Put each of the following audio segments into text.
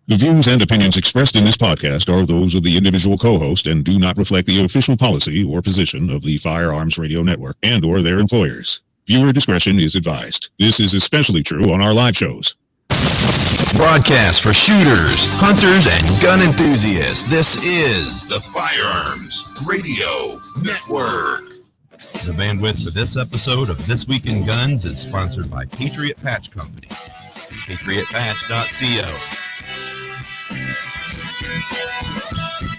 The views and opinions expressed in this podcast are those of the individual co-host and do not reflect the official policy or position of the Firearms Radio Network and or their employers. Viewer discretion is advised. This is especially true on our live shows. Broadcast for shooters, hunters, and gun enthusiasts. This is the Firearms Radio Network. The bandwidth for this episode of This Week in Guns is sponsored by Patriot Patch Company. PatriotPatch.co.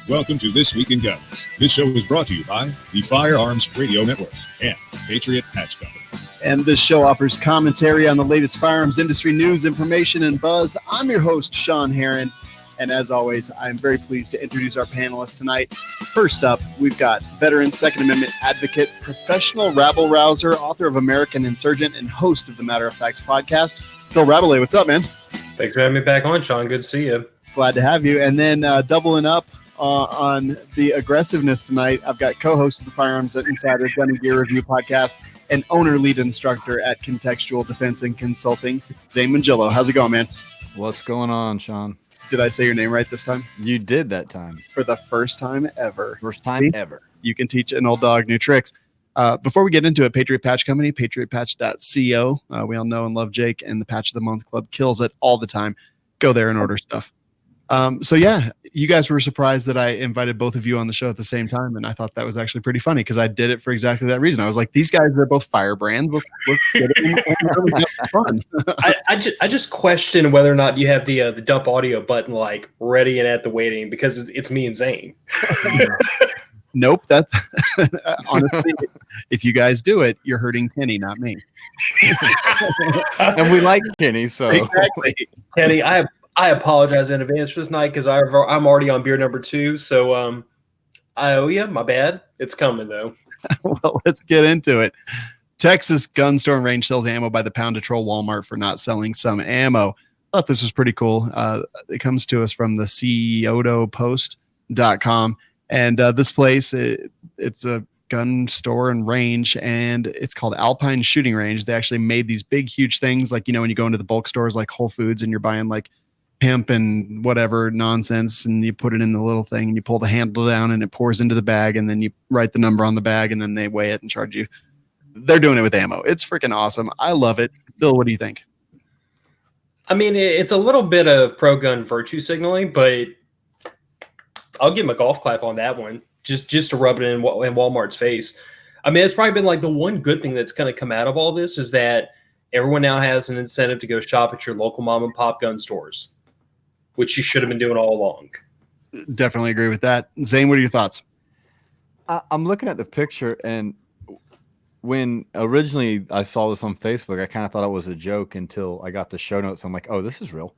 Welcome to This Week in Guns. This show is brought to you by the Firearms Radio Network and Patriot Patch Company. And this show offers commentary on the latest firearms industry news, information, and buzz. I'm your host, Sean Heron. And as always, I'm very pleased to introduce our panelists tonight. First up, we've got veteran Second Amendment advocate, professional rabble-rouser, author of American Insurgent, and host of the Matter of Facts podcast, Phil Rabelais. What's up, man? Thanks for having me back on, Sean. Good to see you. Glad to have you. And then doubling up on the aggressiveness tonight, I've got co-host of the Firearms Insider Gun and Gear Review podcast and owner-lead instructor at Contextual Defense and Consulting, Zane Mangillo. How's it going, man? What's going on, Sean? Did I say your name right this time? You did that time. For the first time ever. First time ever. You can teach an old dog new tricks. Before we get into it, Patriot Patch Company, patriotpatch.co. We all know and love Jake, and the Patch of the Month Club kills it all the time. Go there and order stuff. So yeah, you guys were surprised that I invited both of you on the show at the same time, and I thought that was actually pretty funny because I did it for exactly that reason. I was like, these guys are both firebrands. Let's get it and have fun. I just question whether or not you have the dump audio button like ready and at the waiting because it's me and Zane. Nope, that's honestly, if you guys do it, you're hurting Kenny, not me. And we like Kenny, so exactly. Kenny, I apologize in advance for this night because I'm already on beer number 2, so I owe you. My bad. It's coming though. Well, let's get into it. Texas gun store and range sells ammo by the pound to troll Walmart for not selling some ammo. Thought this was pretty cool. It comes to us from the CEOToPost.com. And this place, it's a gun store and range, and it's called Alpine Shooting Range. They actually made these big, huge things like, you know, when you go into the bulk stores like Whole Foods and you're buying like hemp and whatever nonsense, and you put it in the little thing and you pull the handle down and it pours into the bag, and then you write the number on the bag and then they weigh it and charge you. They're doing it with ammo. It's freaking awesome. I love it. Bill, what do you think? I mean, it's a little bit of pro-gun virtue signaling, but I'll give him a golf clap on that one, just to rub it in Walmart's face. I mean, it's probably been like the one good thing that's going to come out of all this is that everyone now has an incentive to go shop at your local mom and pop gun stores, which you should have been doing all along. Definitely agree with that. Zane, what are your thoughts? I'm looking at the picture, and when originally I saw this on Facebook, I kind of thought it was a joke until I got the show notes. I'm like, oh, this is real.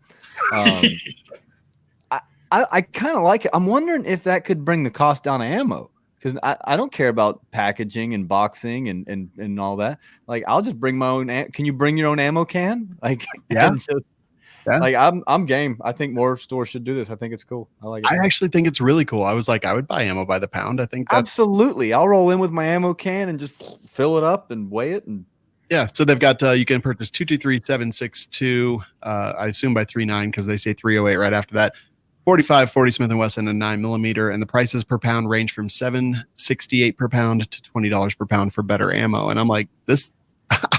I kind of like it. I'm wondering if that could bring the cost down of ammo, because I don't care about packaging and boxing and all that. Like, I'll just bring my own. Can you bring your own ammo can? Like, yeah. Like I'm game. I think more stores should do this. I think it's cool. I like it. I actually think it's really cool. I was like, I would buy ammo by the pound. I think absolutely. I'll roll in with my ammo can and just fill it up and weigh it. And yeah, so they've got you can purchase 223-762. I assume by 39 because they say 308 right after that. 45, 40 Smith & Wesson and 9mm, and the prices per pound range from $7.68 per pound to $20 per pound for better ammo. And I'm like, this,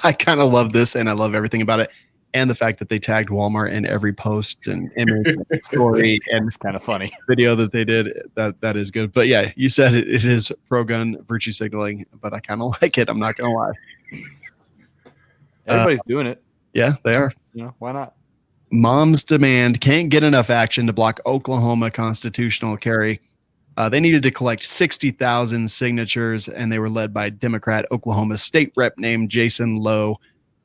I kind of love this, and I love everything about it, and the fact that they tagged Walmart in every post and image and story and it's kind of funny video that they did. That is good. But yeah, you said it is pro-gun virtue signaling, but I kind of like it. I'm not gonna lie. Everybody's doing it. Yeah, they are. You know, why not? Moms Demand can't get enough action to block Oklahoma constitutional carry. They needed to collect 60,000 signatures, and they were led by Democrat Oklahoma state rep named Jason Lowe.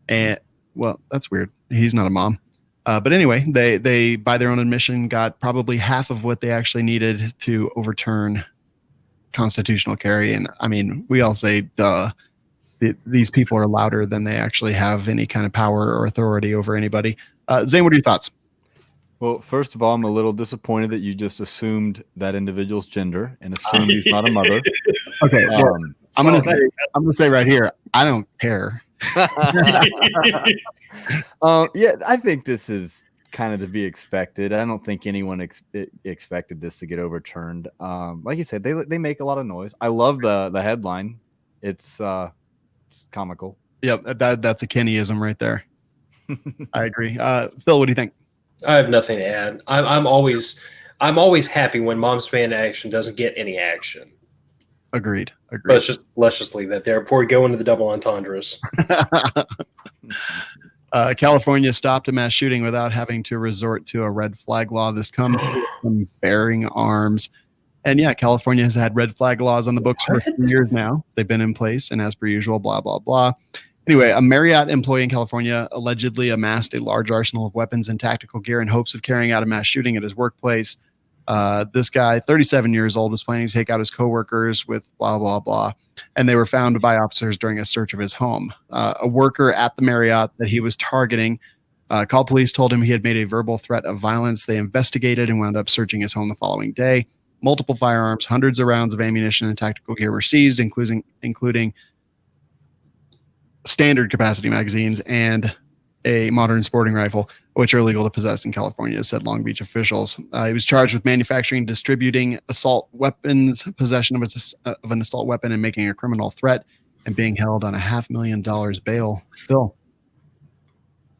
And well, that's weird. He's not a mom. But anyway, they by their own admission got probably half of what they actually needed to overturn constitutional carry. And I mean, we all say, duh. These people are louder than they actually have any kind of power or authority over anybody. Zane, what are your thoughts? Well, first of all, I'm a little disappointed that you just assumed that individual's gender and assumed he's not a mother. Okay, well, I'm gonna say right here, I don't care. Yeah, I think this is kind of to be expected. I don't think anyone expected this to get overturned. Like you said, they make a lot of noise. I love the headline. It's comical. Yep, that's a Kennyism right there. I agree. Phil, what do you think? I have nothing to add. I'm always happy when Mom's Man Action doesn't get any action. Agreed. Let's just leave that there before we go into the double entendres. California stopped a mass shooting without having to resort to a red flag law. This comes from bearing arms. And yeah, California has had red flag laws on the books for a few years now. They've been in place, and as per usual, blah, blah, blah. Anyway, a Marriott employee in California allegedly amassed a large arsenal of weapons and tactical gear in hopes of carrying out a mass shooting at his workplace. This guy, 37 years old, was planning to take out his coworkers with blah, blah, blah. And they were found by officers during a search of his home. A worker at the Marriott that he was targeting called police, told him he had made a verbal threat of violence. They investigated and wound up searching his home the following day. Multiple firearms, hundreds of rounds of ammunition and tactical gear were seized, including standard capacity magazines and a modern sporting rifle, which are illegal to possess in California, said Long Beach officials. He was charged with manufacturing, distributing assault weapons, possession of an assault weapon, and making a criminal threat, and being held on $500,000 bail. Phil.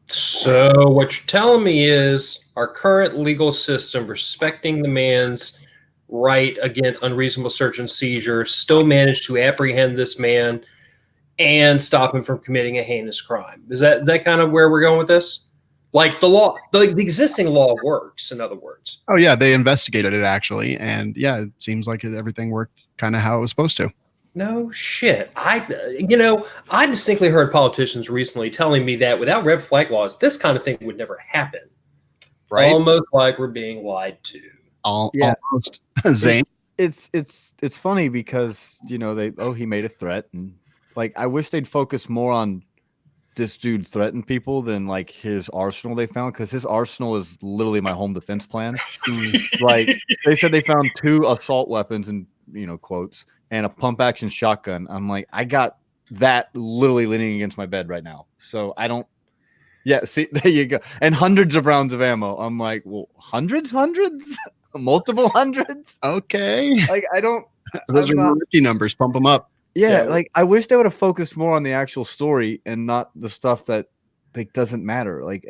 So what you're telling me is our current legal system, respecting the man's right against unreasonable search and seizure, still managed to apprehend this man and stop him from committing a heinous crime. Is that kind of where we're going with this? Like the law, the existing law works, in other words. Oh, yeah, they investigated it, actually. And yeah, it seems like everything worked kind of how it was supposed to. No shit. I distinctly heard politicians recently telling me that without red flag laws, this kind of thing would never happen. Right? Almost like we're being lied to. Almost. Zane? It's funny because, he made a threat, and like I wish they'd focus more on this dude threatened people than like his arsenal they found, because his arsenal is literally my home defense plan. Like they said they found 2 assault weapons and quotes and a pump action shotgun. I'm like, I got that literally leaning against my bed right now. So I don't. Yeah, see, there you go. And hundreds of rounds of ammo. I'm like, well, hundreds, multiple hundreds. Okay. Like I don't. Those are rookie numbers. Pump them up. Yeah, like I wish they would have focused more on the actual story and not the stuff that like doesn't matter. Like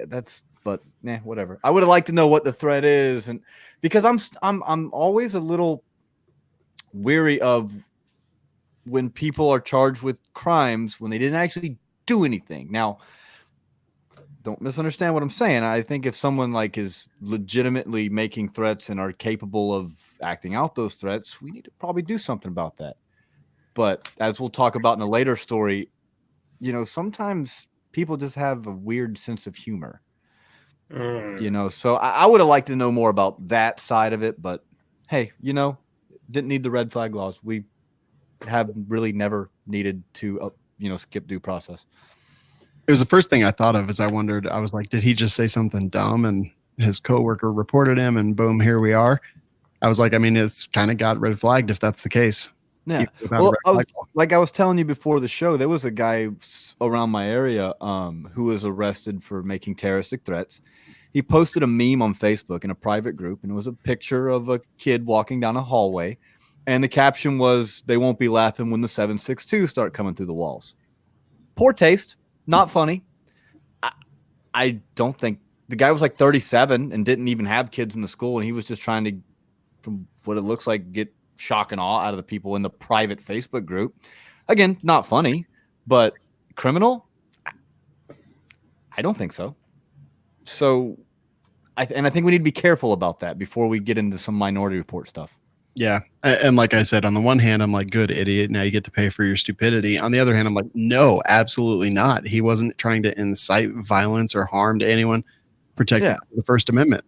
but whatever. I would have liked to know what the threat is, and because I'm always a little weary of when people are charged with crimes when they didn't actually do anything. Now, don't misunderstand what I'm saying. I think if someone like is legitimately making threats and are capable of acting out those threats, we need to probably do something about that. But as we'll talk about in a later story, sometimes people just have a weird sense of humor. So I would have liked to know more about that side of it. But hey, didn't need the red flag laws. We have really never needed to, skip due process. It was the first thing I thought of as I was like, did he just say something dumb and his coworker reported him and boom, here we are. I was like, I mean, it's kind of got red flagged if that's the case. Yeah. Well, I was telling you before the show, there was a guy around my area who was arrested for making terroristic threats. He posted a meme on Facebook in a private group, and it was a picture of a kid walking down a hallway. And the caption was, "They won't be laughing when the 7.62 start coming through the walls." Poor taste. Not funny. I don't think the guy was like 37 and didn't even have kids in the school. And he was just trying to, from what it looks like, get shock and awe out of the people in the private Facebook group. Again, not funny, but criminal? I don't think so. So, I think we need to be careful about that before we get into some Minority Report stuff. Yeah. And like I said, on the one hand, I'm like, good idiot. Now you get to pay for your stupidity. On the other hand, I'm like, no, absolutely not. He wasn't trying to incite violence or harm to anyone. Protecting the First Amendment.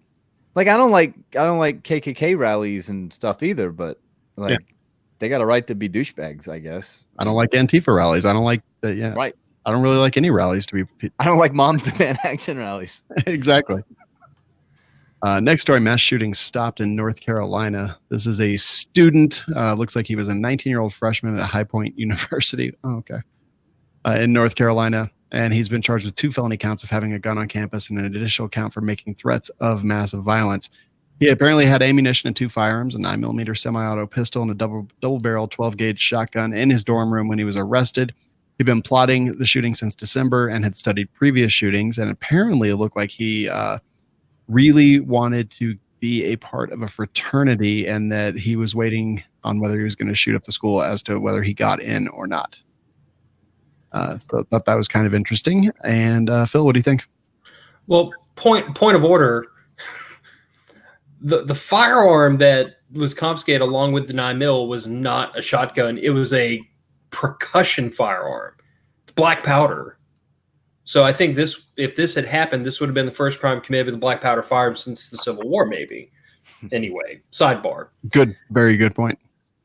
Like I don't like KKK rallies and stuff either, but they got a right to be douchebags, I guess. I don't like Antifa rallies. I don't like that. Yeah. Right. I don't really like any rallies to be. I don't like Moms Demand Action rallies. Exactly. Next story, mass shooting stopped in North Carolina. This is a student. Looks like he was a 19-year-old freshman at High Point University. Oh, okay. In North Carolina. and he's been charged with 2 felony counts of having a gun on campus and an additional count for making threats of massive violence. He apparently had ammunition and 2 firearms, a 9mm semi-auto pistol and a double-barrel 12-gauge shotgun in his dorm room when he was arrested. He'd been plotting the shooting since December and had studied previous shootings, and apparently it looked like he really wanted to be a part of a fraternity and that he was waiting on whether he was going to shoot up the school as to whether he got in or not. So I thought that was kind of interesting. And Phil, what do you think? Well, point of order. The firearm that was confiscated along with the 9mm was not a shotgun. It was a percussion firearm. It's black powder. So I think if this had happened, this would have been the first crime committed with a black powder firearm since the Civil War, maybe. Anyway, sidebar. Good, very good point.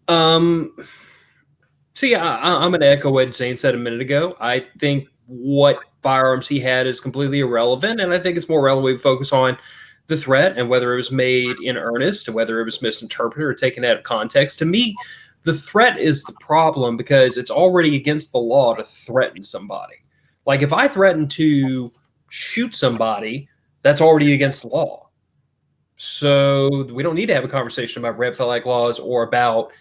So yeah, I'm going to echo what Zane said a minute ago. I think what firearms he had is completely irrelevant, and I think it's more relevant we focus on the threat and whether it was made in earnest, and whether it was misinterpreted or taken out of context. To me, the threat is the problem because it's already against the law to threaten somebody. Like if I threaten to shoot somebody, that's already against the law. So we don't need to have a conversation about red flag laws or about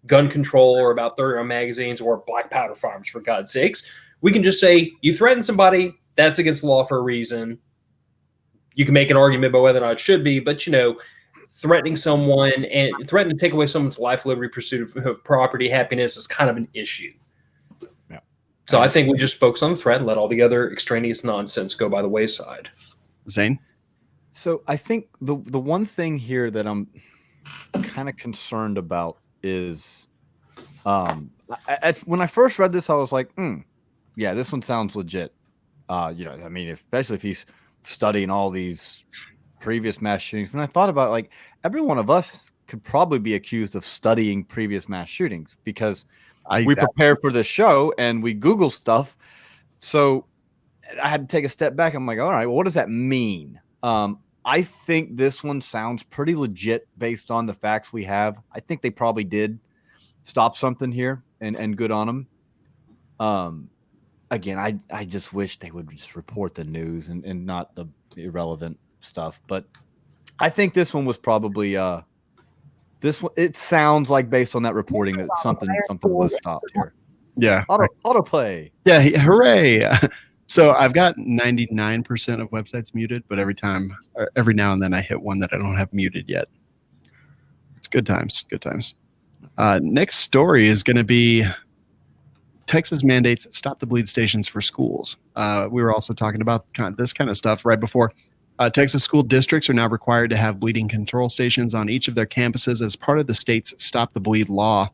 gun control or about 30-round magazines or black powder firearms, for God's sakes. We can just say, you threaten somebody, that's against the law for a reason. You can make an argument about whether or not it should be, but, threatening someone and threatening to take away someone's life, liberty, pursuit of property, happiness is kind of an issue. Yeah. So I think we just focus on the threat and let all the other extraneous nonsense go by the wayside. Zane? So I think the one thing here that I'm kind of concerned about is when I first read this, I was like, yeah, this one sounds legit. Especially if he's studying all these previous mass shootings. When I thought about it, like every one of us could probably be accused of studying previous mass shootings because we prepare for the show and we Google stuff. So I had to take a step back. I'm like, all right, well, what does that mean? I think this one sounds pretty legit based on the facts we have. I think they probably did stop something here and good on them. Again, I just wish they would just report the news and not the irrelevant stuff. But I think this one was probably this one. It sounds like based on that reporting that something was stopped here. Yeah. Autoplay. Yeah. Hooray. So I've got 99% of websites muted, but every now and then I hit one that I don't have muted yet. It's good times. Good times. Next story is going to be Texas mandates stop the bleed stations for schools. We were also talking about this kind of stuff right before. Texas school districts are now required to have bleeding control stations on each of their campuses as part of the state's Stop the Bleed law.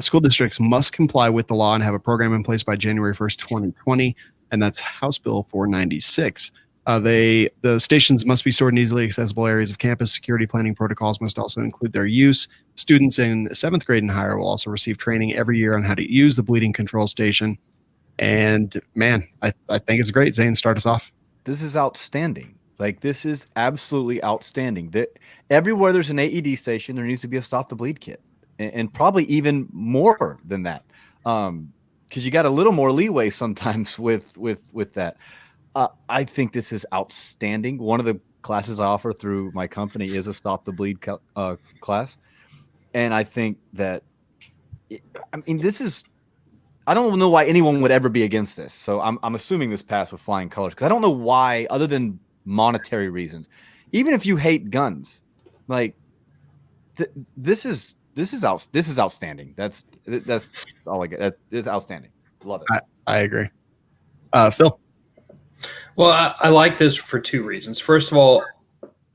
School districts must comply with the law and have a program in place by January 1st, 2020, and that's House Bill 496. The stations must be stored in easily accessible areas of campus. Security planning protocols must also include their use. Students in 7th grade and higher will also receive training every year on how to use the bleeding control station. And man, I think it's great. Zane, start us off. This is outstanding. Like, this is absolutely outstanding. That everywhere there's an AED station, there needs to be a Stop the Bleed kit, and probably even more than that, because you got a little more leeway sometimes with that. I think this is outstanding. One of the classes I offer through my company is a Stop the Bleed class, and I think that, this is. I don't know why anyone would ever be against this. So I'm assuming this passed with flying colors because I don't know why, other than monetary reasons. Even if you hate guns, like this is outstanding. That's all I get. It's outstanding. Love it. I agree. Phil. Well, I like this for 2 reasons. First of all,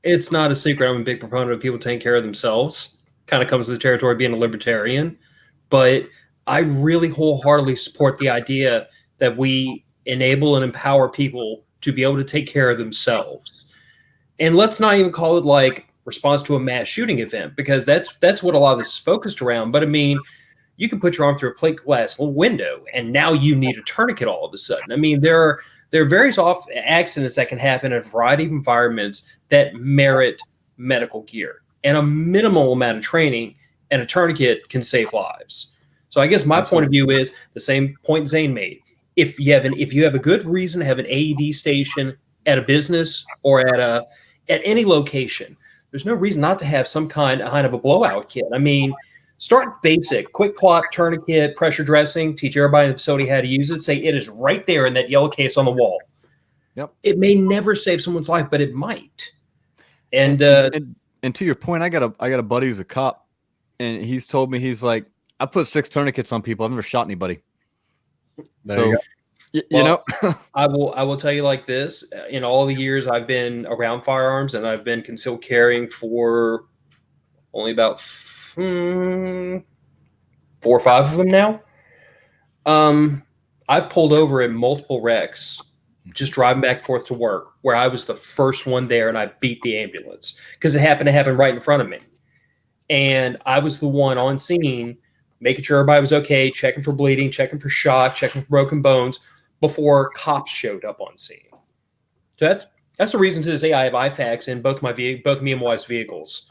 it's not a secret I'm a big proponent of people taking care of themselves. Kind of comes with the territory of being a libertarian, but I really wholeheartedly support the idea that we enable and empower people to be able to take care of themselves. And let's not even call it like response to a mass shooting event, because that's what a lot of this is focused around. But you can put your arm through a plate glass window and now you need a tourniquet all of a sudden. There are various accidents that can happen in a variety of environments that merit medical gear, and a minimal amount of training and a tourniquet can save lives. So I guess my point of view is the same point Zane made. if you have a good reason to have an AED station at a business or at any location, there's no reason not to have some kind of a blowout kit. I mean, start basic, quick clot, tourniquet, pressure dressing, teach everybody in the facility how to use it. Say it is right there in that yellow case on the wall. Yep. It may never save someone's life, but it might. And to your point, I got a buddy who's a cop, and he's told me, he's like, I put 6 tourniquets on people. I've never shot anybody. There you Well, know, I will tell you like this: in all the years I've been around firearms, and I've been concealed carrying for only about 4 or 5 of them now. I've pulled over in multiple wrecks, just driving back and forth to work, where I was the first one there, and I beat the ambulance because it happened to happen right in front of me, and I was the one on scene, making sure everybody was okay, checking for bleeding, checking for shock, checking for broken bones before cops showed up on scene. So that's the reason to this day I have IFACs in both me and my wife's vehicles.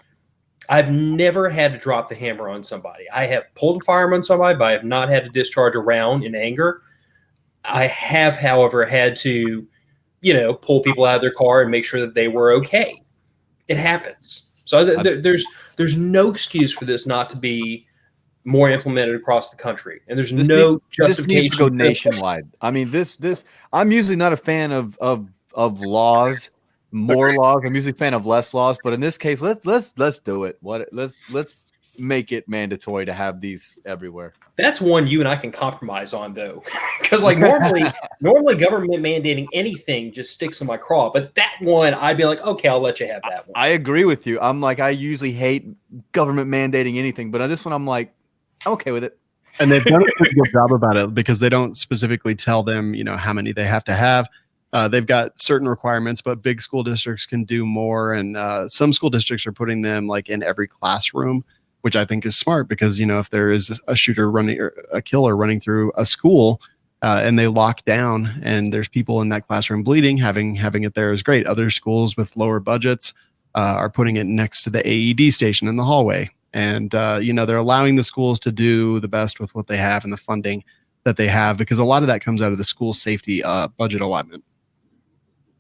I've never had to drop the hammer on somebody. I have pulled a firearm on somebody, but I have not had to discharge a round in anger. I have, however, had to, pull people out of their car and make sure that they were okay. It happens. So there's no excuse for this not to be more implemented across the country, and there's no justification. This needs to go nationwide. I mean, this. I'm usually not a fan of laws, more laws. I'm usually a fan of less laws, but in this case, let's do it. Let's make it mandatory to have these everywhere. That's one you and I can compromise on, though, because like normally government mandating anything just sticks in my craw, but that one I'd be like, okay, I'll let you have that one. I agree with you. I'm like, I usually hate government mandating anything, but on this one, I'm like, I'm okay with it. And they've done a pretty good job about it because they don't specifically tell them, how many they have to have. They've got certain requirements, but big school districts can do more. And some school districts are putting them like in every classroom, which I think is smart because, if there is a shooter running or a killer running through a school and they lock down and there's people in that classroom bleeding, having it there is great. Other schools with lower budgets are putting it next to the AED station in the hallway. And, they're allowing the schools to do the best with what they have and the funding that they have, because a lot of that comes out of the school safety budget allotment.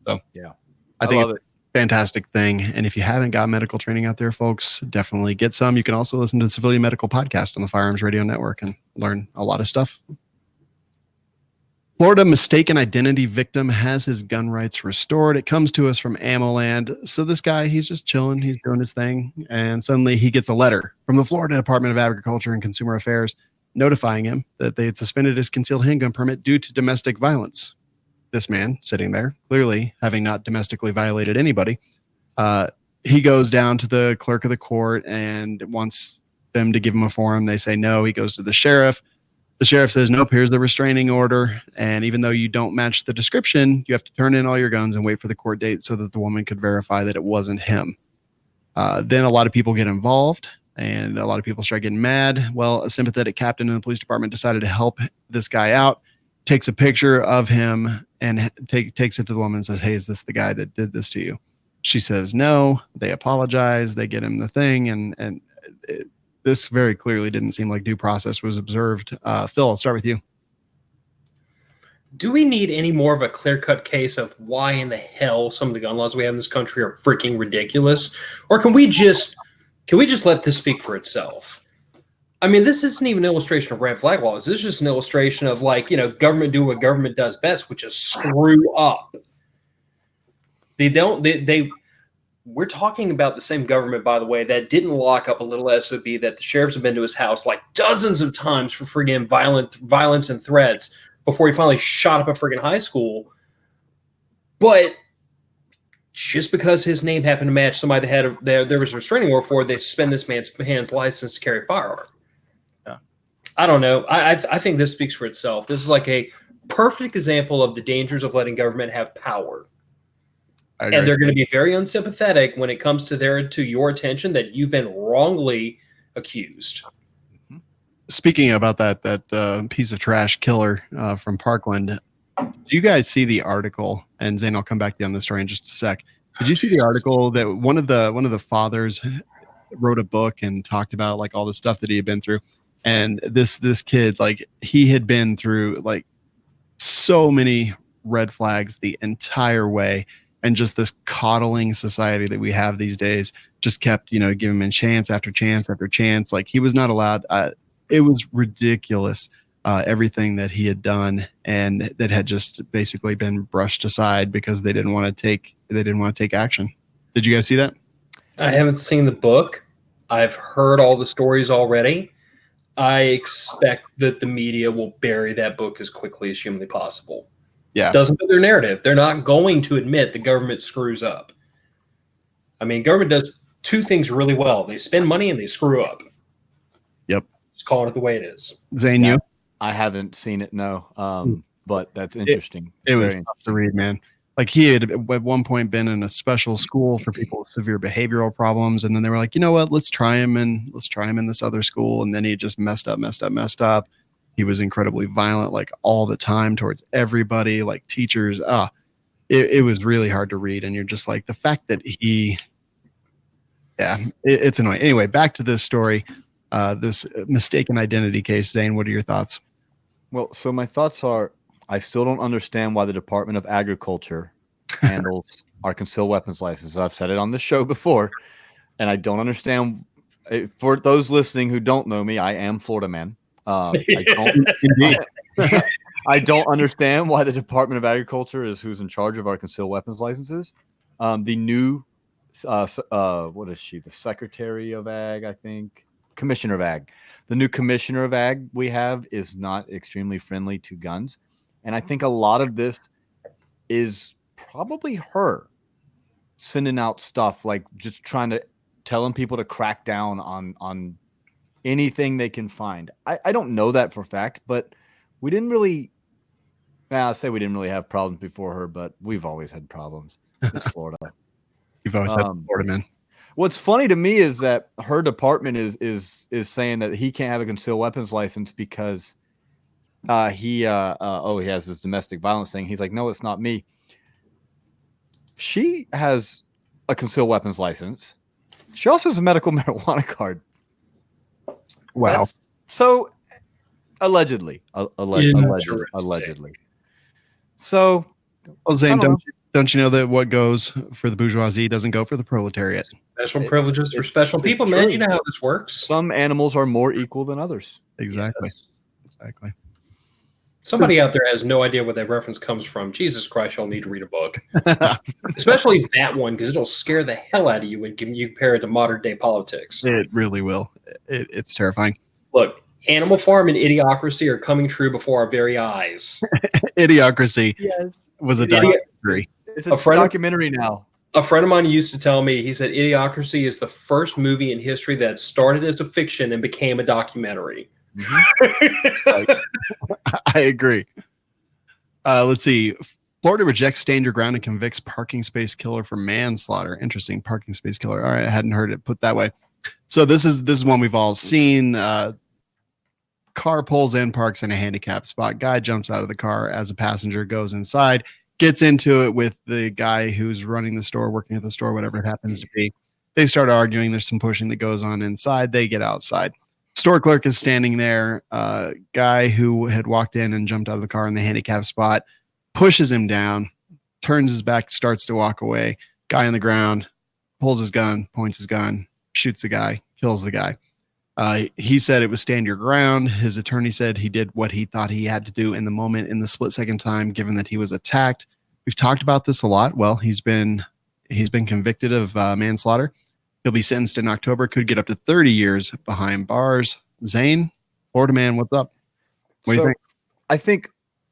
So, yeah, I think love it's a fantastic thing. And if you haven't got medical training out there, folks, definitely get some. You can also listen to the Civilian Medical Podcast on the Firearms Radio Network and learn a lot of stuff. Florida mistaken identity victim has his gun rights restored. It comes to us from AmmoLand. So this guy, he's just chilling. He's doing his thing. And suddenly he gets a letter from the Florida Department of Agriculture and Consumer Affairs notifying him that they had suspended his concealed handgun permit due to domestic violence. This man sitting there, clearly having not domestically violated anybody, he goes down to the clerk of the court and wants them to give him a form. They say no. He goes to the sheriff. The sheriff says, nope, here's the restraining order. And even though you don't match the description, you have to turn in all your guns and wait for the court date so that the woman could verify that it wasn't him. Then a lot of people get involved and a lot of people start getting mad. Well, a sympathetic captain in the police department decided to help this guy out, takes a picture of him and takes it to the woman and says, hey, is this the guy that did this to you? She says no. They apologize. They get him the thing. And this very clearly didn't seem like due process was observed. Phil, I'll start with you. Do we need any more of a clear-cut case of why in the hell some of the gun laws we have in this country are freaking ridiculous? Or can we just let this speak for itself? I mean, this isn't even an illustration of red flag laws. This is just an illustration of government do what government does best, which is screw up. We're talking about the same government, by the way, that didn't lock up a little SOB that the sheriffs have been to his house like dozens of times for friggin' violence and threats before he finally shot up a friggin' high school. But just because his name happened to match somebody that had there was a restraining order for, they suspend this man's license to carry a firearm. Yeah. I don't know. I think this speaks for itself. This is like a perfect example of the dangers of letting government have power. And they're going to be very unsympathetic when it comes to your attention that you've been wrongly accused. Speaking about that piece of trash killer from Parkland, do you guys see the article? And Zane, I'll come back to you on this story in just a sec. Did you see the article that one of the fathers wrote a book and talked about like all the stuff that he had been through? And this kid, like he had been through like so many red flags the entire way. And just this coddling society that we have these days just kept, giving him chance after chance after chance. Like he was not allowed. It was ridiculous, everything that he had done, and that had just basically been brushed aside because they didn't want to take action. Did you guys see that? I haven't seen the book. I've heard all the stories already. I expect that the media will bury that book as quickly as humanly possible. Yeah. Doesn't fit their narrative. They're not going to admit the government screws up. I mean, government does two things really well. They spend money and they screw up. Yep. Just calling it the way it is. Zane, you? I haven't seen it, no. But that's interesting. It was Very tough to read, man. Like he had at one point been in a special school for people with severe behavioral problems, and then they were like, you know what, let's try him in this other school, and then he just messed up. He was incredibly violent, like all the time towards everybody, like teachers. It was really hard to read, and you're just like, the fact that it's annoying. Anyway, back to this story, this mistaken identity case. Zane, what are your thoughts? Well, so my thoughts are, I still don't understand why the Department of Agriculture handles our concealed weapons license. I've said it on this show before, and I don't understand. For those listening who don't know me, I am Florida man. I don't understand why the Department of Agriculture is who's in charge of our concealed weapons licenses. The new, what is she? The Secretary of Ag, I think. Commissioner of Ag. The new Commissioner of Ag we have is not extremely friendly to guns. And I think a lot of this is probably her sending out stuff, like just trying to telling people to crack down on anything they can find. I don't know that for a fact, but we didn't really have problems before her, but we've always had problems. It's Florida. You've always had Florida, man. What's funny to me is that her department is saying that he can't have a concealed weapons license because he has this domestic violence thing. He's like, no, it's not me. She has a concealed weapons license. She also has a medical marijuana card. Wow. So allegedly. So, well, Zane, don't you know that what goes for the bourgeoisie doesn't go for the proletariat? Special privileges for special people, man. You know how this works. Some animals are more equal than others. Exactly. Yes. Exactly. Somebody out there has no idea where that reference comes from. Jesus Christ, you'll need to read a book. Especially that one, because it'll scare the hell out of you when you compare it to modern day politics. It really will. It's terrifying. Look, Animal Farm and Idiocracy are coming true before our very eyes. Idiocracy was a documentary. It's a documentary now. A friend of mine used to tell me, he said, Idiocracy is the first movie in history that started as a fiction and became a documentary. Mm-hmm. I agree. Let's see. Florida rejects stand your ground and convicts parking space killer for manslaughter. Interesting. Parking space killer. All right. I hadn't heard it put that way. So this is one we've all seen. Car pulls in, parks in a handicap spot. Guy jumps out of the car as a passenger, goes inside, gets into it with the guy who's running the store, working at the store, whatever it happens to be. They start arguing. There's some pushing that goes on inside. They get outside. Store clerk is standing there. Guy who had walked in and jumped out of the car in the handicap spot pushes him down, turns his back, starts to walk away. Guy on the ground pulls his gun, points his gun, shoots the guy, kills the guy. He said it was stand your ground. His attorney said he did what he thought he had to do in the moment, in the split second time, given that he was attacked. We've talked about this a lot. Well, he's been convicted of manslaughter. He'll be sentenced in October, could get up to 30 years behind bars. Zane, Florida man, what's up? What do you think? I think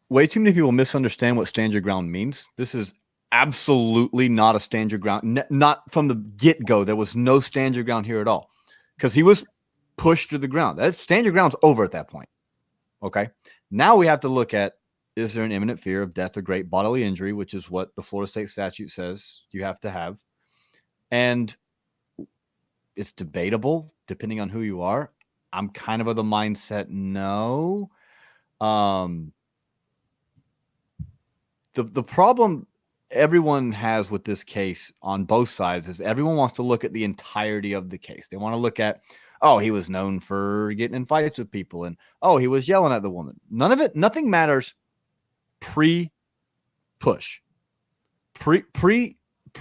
way too many people misunderstand what stand your ground means. This is absolutely not a stand your ground. Not from the get-go. There was no stand your ground here at all because he was pushed to the ground. That stand your ground's over at that point. Okay. Now we have to look at, is there an imminent fear of death or great bodily injury, which is what the Florida state statute says you have to have. And it's debatable depending on who you are. I'm kind of the mindset, no. The problem everyone has with this case on both sides is everyone wants to look at the entirety of the case. They want to look at, oh, he was known for getting in fights with people, and oh, he was yelling at the woman. Nothing matters pre-push.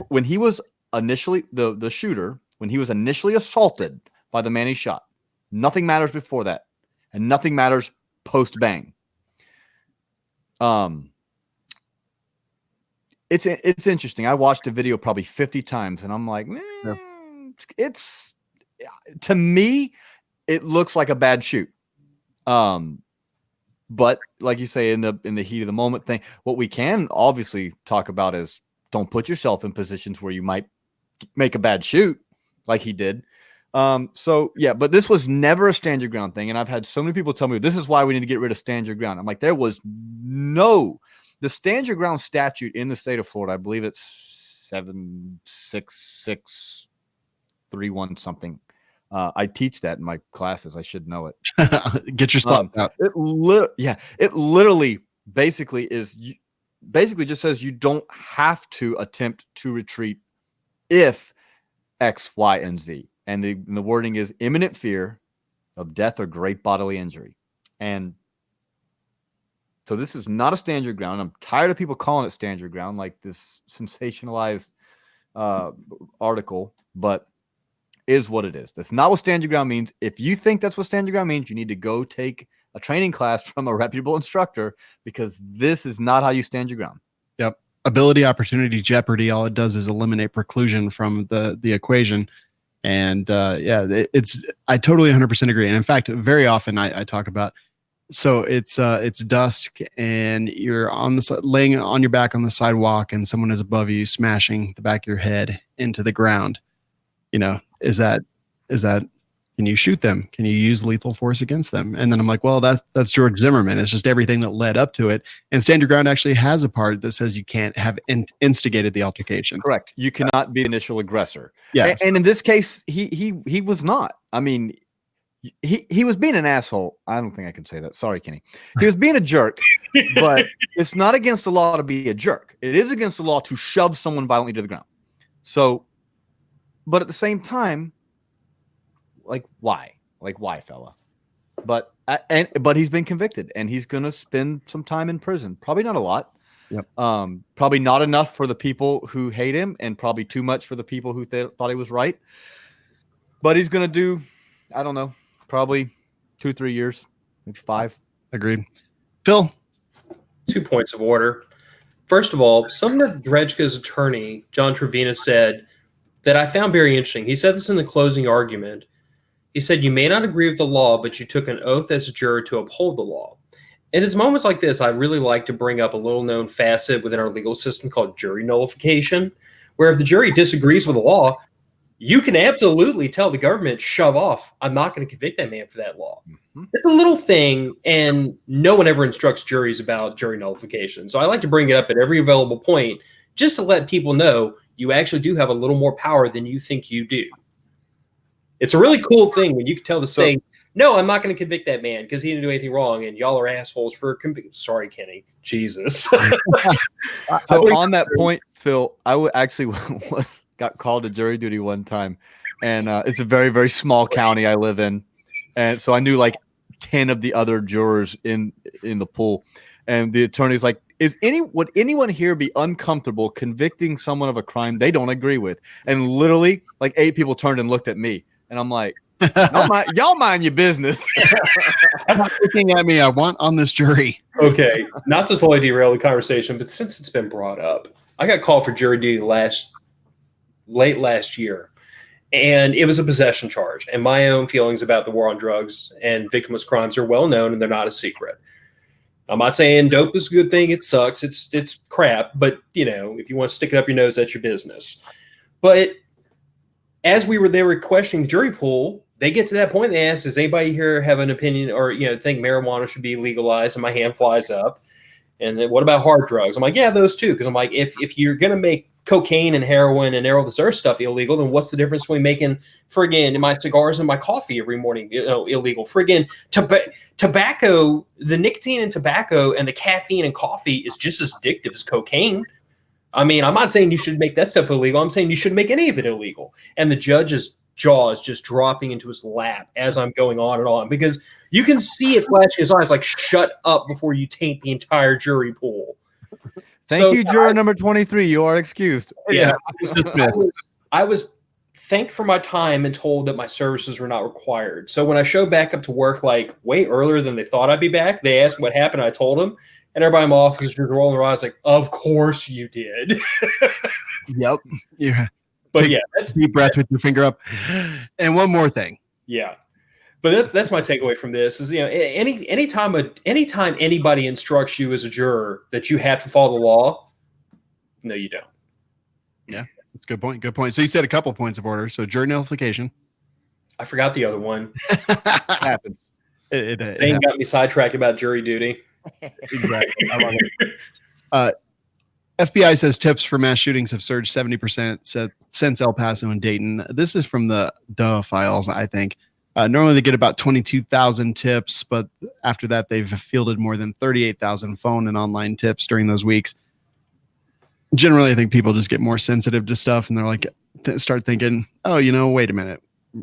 When he was initially the shooter, when he was initially assaulted by the man he shot, nothing matters before that, and nothing matters post bang. It's interesting. I watched the video probably 50 times, and I'm like, it's to me, it looks like a bad shoot. But like you say, in the heat of the moment thing, what we can obviously talk about is don't put yourself in positions where you might make a bad shoot, like he did. So yeah, but this was never a stand your ground thing, and I've had so many people tell me this is why we need to get rid of stand your ground. I'm like, there was the stand your ground statute in the state of Florida. I believe it's 76631 something. I teach that in my classes. I should know it. Get your stuff out. It literally basically just says you don't have to attempt to retreat if X, Y, and Z. And the wording is imminent fear of death or great bodily injury. And so this is not a stand your ground. I'm tired of people calling it stand your ground, like this sensationalized article, but is what it is. That's not what stand your ground means. If you think that's what stand your ground means, you need to go take a training class from a reputable instructor, because this is not how you stand your ground. Yep. Ability, opportunity, jeopardy. All it does is eliminate preclusion from the equation. And I totally 100% agree. And in fact, very often I talk about, so it's dusk and you're laying on your back on the sidewalk and someone is above you smashing the back of your head into the ground. You know, is that, can you shoot them? Can you use lethal force against them? And then I'm like, well, that's George Zimmerman. It's just everything that led up to it. And stand your ground actually has a part that says you can't have instigated the altercation. Correct. You cannot be the initial aggressor. Yes. And in this case, he was not. I mean, he was being an asshole. I don't think I can say that. Sorry, Kenny. He was being a jerk, but it's not against the law to be a jerk. It is against the law to shove someone violently to the ground. So, but at the same time, like why, fella? But he's been convicted, and he's going to spend some time in prison. Probably not a lot. Yep. Probably not enough for the people who hate him, and probably too much for the people who thought he was right. But he's going to do, I don't know, probably 2-3 years, maybe 5. Agreed. Phil? 2 points of order. First of all, something that Drejka's attorney, John Trevina, said that I found very interesting. He said this in the closing argument. He said, you may not agree with the law, but you took an oath as a juror to uphold the law. And it's moments like this, I really like to bring up a little-known facet within our legal system called jury nullification, where if the jury disagrees with the law, you can absolutely tell the government, shove off. I'm not going to convict that man for that law. Mm-hmm. It's a little thing, and no one ever instructs juries about jury nullification. So I like to bring it up at every available point just to let people know you actually do have a little more power than you think you do. It's a really cool thing when you can tell the state, no, I'm not going to convict that man because he didn't do anything wrong, and y'all are assholes for convicting. Sorry, Kenny. Jesus. So on that point, Phil, I actually got called to jury duty one time, and it's a very, very small county I live in, and so I knew like 10 of the other jurors in the pool, and the attorney's like, would anyone here be uncomfortable convicting someone of a crime they don't agree with? And literally, like 8 people turned and looked at me, and I'm like, y'all mind your business. I'm not looking at me. I want on this jury. Okay, not to totally derail the conversation, but since it's been brought up, I got called for jury duty late last year, and it was a possession charge. And my own feelings about the war on drugs and victimless crimes are well known, and they're not a secret. I'm not saying dope is a good thing. It sucks. It's crap. But, you know, if you want to stick it up your nose, that's your business. But as they were questioning the jury pool, they get to that point. They ask, does anybody here have an opinion or, think marijuana should be legalized? And my hand flies up. And then what about hard drugs? I'm like, yeah, those too. Because I'm like, if you're going to make cocaine and heroin and all this other stuff illegal, then what's the difference between making friggin' my cigars and my coffee every morning illegal? Friggin' tobacco, the nicotine in tobacco and the caffeine in coffee is just as addictive as cocaine. I mean, I'm not saying you should make that stuff illegal. I'm saying you shouldn't make any of it illegal. And the judge is jaws just dropping into his lap as I'm going on and on, because you can see it flashing his eyes like, shut up before you taint the entire jury pool. Thank you, juror number 23. You are excused. Yeah. I was thanked for my time and told that my services were not required. So when I showed back up to work, like way earlier than they thought I'd be back, they asked what happened. I told them, and everybody in my office was rolling their eyes like, of course you did. Yep. Yeah. But Take yeah, a deep breath with your finger up. And one more thing. yeah. But that's my takeaway from this is, anytime anybody instructs you as a juror that you have to follow the law, no, you don't. Yeah, that's a good point. Good point. So you said a couple points of order. So jury nullification. I forgot the other one. Happens. Zane got me sidetracked about jury duty. Exactly. I love it. FBI says tips for mass shootings have surged 70% since El Paso and Dayton. This is from the DOA files, I think. Normally they get about 22,000 tips, but after that they've fielded more than 38,000 phone and online tips during those weeks. Generally, I think people just get more sensitive to stuff, and they're like, start thinking, oh, wait a minute.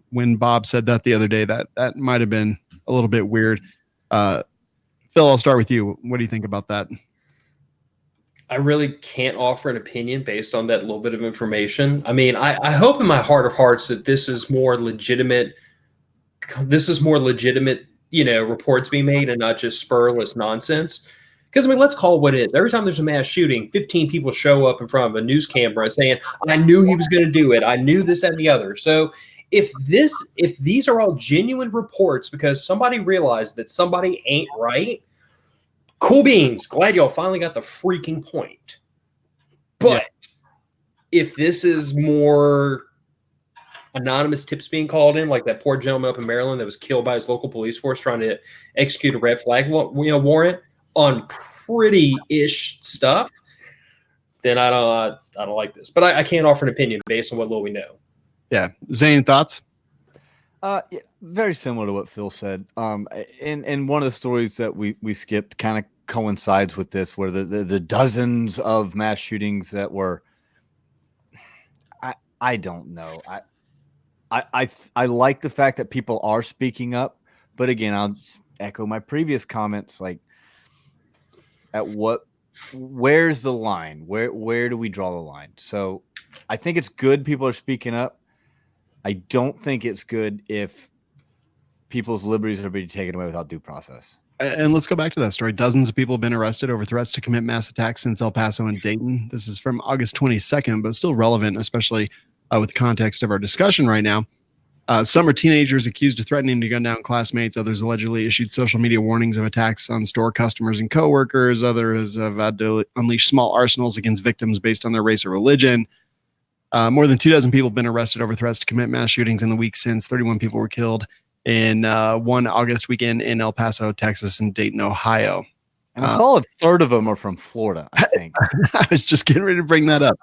When Bob said that the other day, that might have been a little bit weird. Phil, I'll start with you. What do you think about that? I really can't offer an opinion based on that little bit of information. I mean, I hope in my heart of hearts that this is more legitimate. Reports being made and not just spurless nonsense. Because, let's call it what it is. Every time there's a mass shooting, 15 people show up in front of a news camera saying, I knew he was going to do it. I knew this and the other. So if these are all genuine reports because somebody realized that somebody ain't right, cool beans. Glad y'all finally got the freaking point. But if this is more anonymous tips being called in, like that poor gentleman up in Maryland that was killed by his local police force trying to execute a red flag warrant on pretty-ish stuff, then I don't like this. But I can't offer an opinion based on what little we know. Yeah. Zane, thoughts? Yeah, very similar to what Phil said. And one of the stories that we skipped kind of coincides with this, where the dozens of mass shootings that were, I don't know. I like the fact that people are speaking up, but again, I'll just echo my previous comments. Like, where's the line? Where do we draw the line? So I think it's good people are speaking up. I don't think it's good if people's liberties are being taken away without due process. And let's go back to that story. Dozens of people have been arrested over threats to commit mass attacks since El Paso and Dayton. This is from August 22nd, but still relevant, especially with the context of our discussion right now. Some are teenagers accused of threatening to gun down classmates. Others allegedly issued social media warnings of attacks on store customers and coworkers. Others have had to unleash small arsenals against victims based on their race or religion. More than 24 people have been arrested over threats to commit mass shootings in the week since. 31 people were killed in one August weekend in El Paso, Texas, and Dayton, Ohio. And a solid third of them are from Florida, I think. I was just getting ready to bring that up.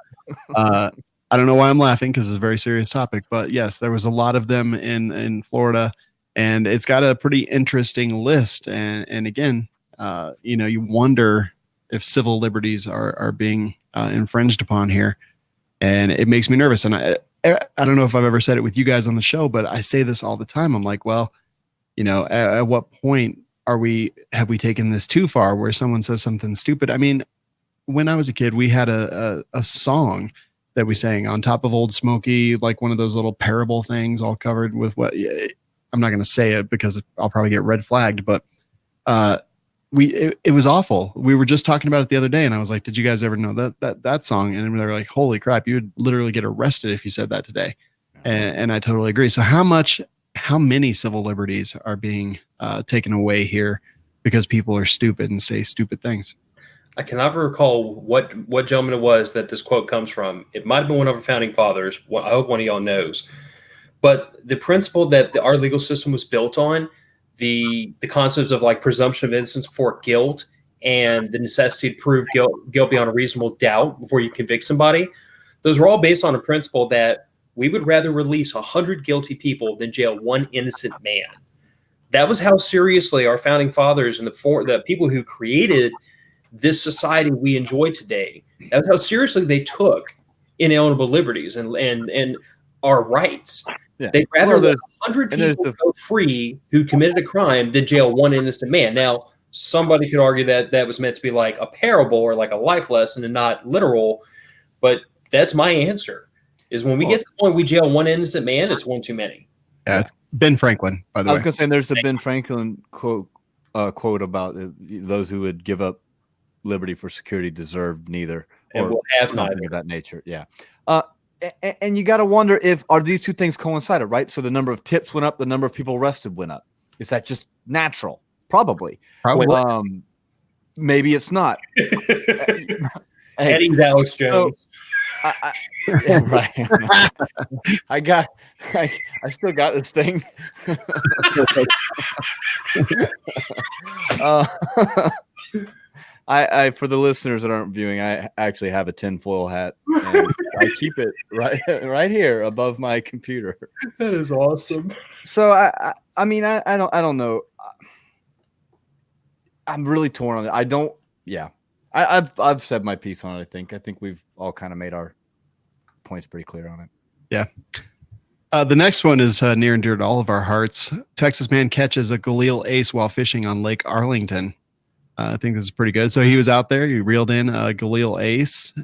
I don't know why I'm laughing because it's a very serious topic, but yes, there was a lot of them in Florida, and it's got a pretty interesting list. And again, you wonder if civil liberties are being infringed upon here, and it makes me nervous. And I don't know if I've ever said it with you guys on the show, but I say this all the time. I'm like, well, at what point have we taken this too far where someone says something stupid? I mean, when I was a kid, we had a song that we sang on top of Old Smoky, like one of those little parable things all covered with what I'm not going to say it because I'll probably get red flagged, but it was awful. We were just talking about it the other day and I was like, did you guys ever know that song? And they were like, holy crap, you would literally get arrested if you said that today. And I totally agree. So how many civil liberties are being taken away here because people are stupid and say stupid things? I cannot recall what gentleman it was that this quote comes from. It might have been one of our founding fathers. I hope one of y'all knows. But the principle that our legal system was built on, the concepts of like presumption of innocence before guilt and the necessity to prove guilt beyond a reasonable doubt before you convict somebody, those were all based on a principle that we would rather release 100 guilty people than jail one innocent man. That was how seriously our founding fathers and the people who created this society we enjoy today, that's how seriously they took inalienable liberties and our rights. Yeah. They'd rather Well, let there's- 100 and there's people the- go free who committed a crime than jail one innocent man. Now, somebody could argue that that was meant to be like a parable or like a life lesson and not literal, but that's my answer. Is when we get to the point we jail one innocent man, it's one too many. Yeah, it's Ben Franklin, by the I way. was going to say, there's the Ben Franklin quote about those who would give up liberty for security deserve neither, And or we'll have something neither. of that nature. Yeah. And you got to wonder are these two things coincided, right? So the number of tips went up, the number of people arrested went up. Is that just natural? Probably. Probably. Maybe it's not. Hey, Eddie's Alex Jones. yeah, right. I still got this thing. I for the listeners that aren't viewing, I actually have a tinfoil hat. And I keep it right here above my computer. That is awesome. So I mean I don't know. I'm really torn on it. I don't. Yeah, I've said my piece on it. I think we've all kind of made our points pretty clear on it. Yeah. The next one is near and dear to all of our hearts. Texas man catches a Galil ace while fishing on Lake Arlington. I think this is pretty good. So he was out there. He reeled in a Galil ace,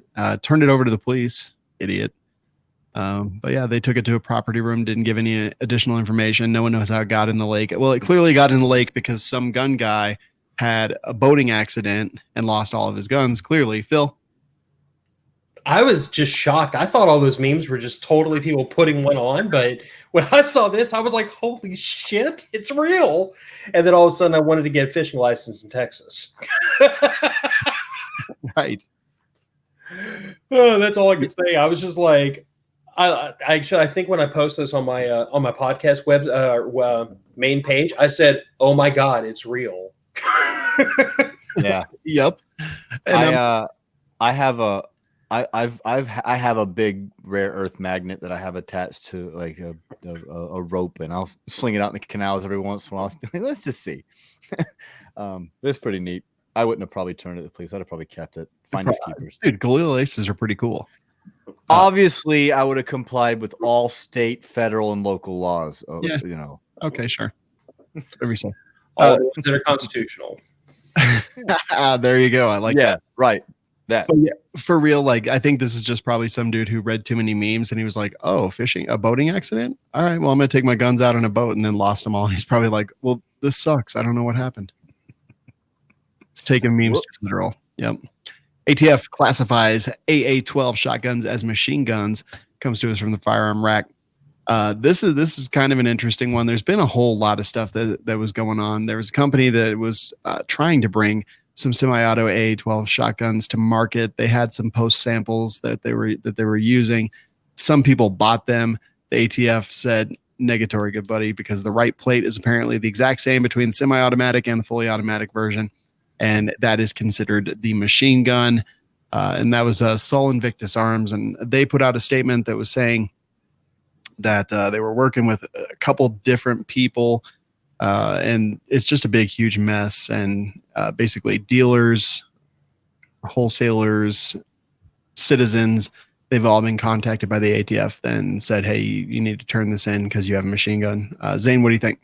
turned it over to the police. Idiot. But yeah, they took it to a property room, didn't give any additional information. No one knows how it got in the lake. Well, it clearly got in the lake because some gun guy had a boating accident and lost all of his guns. Clearly, Phil. I was just shocked. I thought all those memes were just totally people putting one on, but when I saw this, I was like, holy shit, it's real. And then all of a sudden I wanted to get a fishing license in Texas. Right. Oh, that's all I could say. I was just like, I think when I post this on my podcast main page, I said, "Oh my God, it's real." Yeah. Yep. And I have a big rare earth magnet that I have attached to like a rope, and I'll sling it out in the canals every once in a while. Let's just see. It's pretty neat. I wouldn't have probably turned it to the police. I'd have probably kept it. Finders keepers. dude, Galil aces are pretty cool. Obviously, I would have complied with all state, federal, and local laws. Yeah. You know. Okay, sure. Whatever you say. All the ones that are constitutional. There you go. I like Yeah. that. Right. That. But yeah, for real, like I think this is just probably some dude who read too many memes and he was like, "Oh, fishing, a boating accident. All right, well, I'm gonna take my guns out on a boat," and then lost them all. And he's probably like, "Well, this sucks. I don't know what happened." It's taking memes too literal. Yep. ATF classifies AA-12 shotguns as machine guns. Comes to us from the firearm rack. This is kind of an interesting one. There's been a whole lot of stuff that was going on. There was a company that was trying to bring some semi-auto AA-12 shotguns to market. They had some post samples that they were using. Some people bought them. The ATF said negatory, good buddy, because the right plate is apparently the exact same between the semi-automatic and the fully automatic version, and that is considered the machine gun. And that was Sol Invictus Arms, and they put out a statement that was saying that they were working with a couple different people, and it's just a big, huge mess. And basically, dealers, wholesalers, citizens, they've all been contacted by the ATF and said, "Hey, you need to turn this in because you have a machine gun." Zane, what do you think?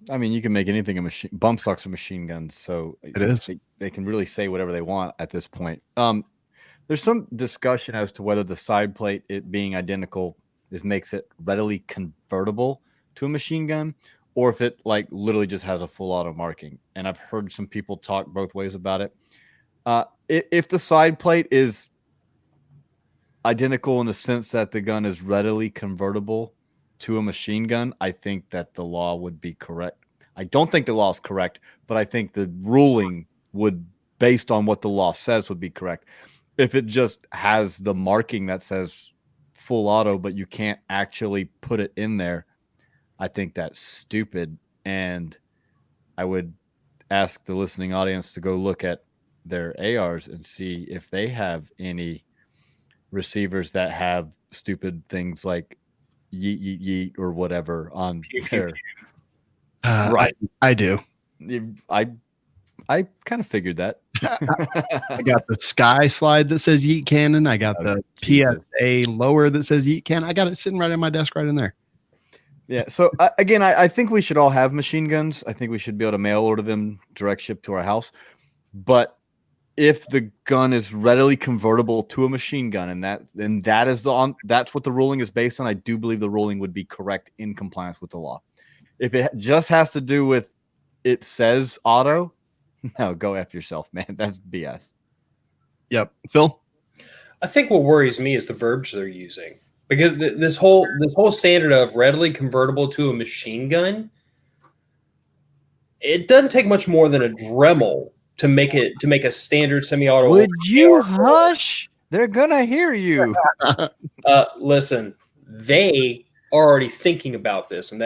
I mean, you can make anything a machine. Bump stocks are machine guns, so It is. They can really say whatever they want at this point. There's some discussion as to whether the side plate, it being identical, makes it readily convertible to a machine gun, or if it like literally just has a full auto marking. And I've heard some people talk both ways about it. If the side plate is identical in the sense that the gun is readily convertible to a machine gun, I think that the law would be correct. I don't think the law is correct, but I think the ruling would, based on what the law says, would be correct. If it just has the marking that says full auto, but you can't actually put it in there, I think that's stupid. And I would ask the listening audience to go look at their ARs and see if they have any receivers that have stupid things like yeet, yeet, yeet, or whatever on there. Right. I do. I kind of figured that. I got the Sky Slide that says Yeet Cannon. I got the Jesus. PSA lower that says Yeet Cannon. I got it sitting right on my desk right in there. Yeah. So again, I think we should all have machine guns. I think we should be able to mail order them, direct ship to our house. But if the gun is readily convertible to a machine gun, and that is that's what the ruling is based on, I do believe the ruling would be correct in compliance with the law. If it just has to do with it says auto, no, go F yourself, man. That's BS. Yep. Phil? I think what worries me is the verbiage they're using, because this whole standard of readily convertible to a machine gun, it doesn't take much more than a Dremel to make a standard semi-auto. Would you hush? They're gonna hear you. Listen, they are already thinking about this, and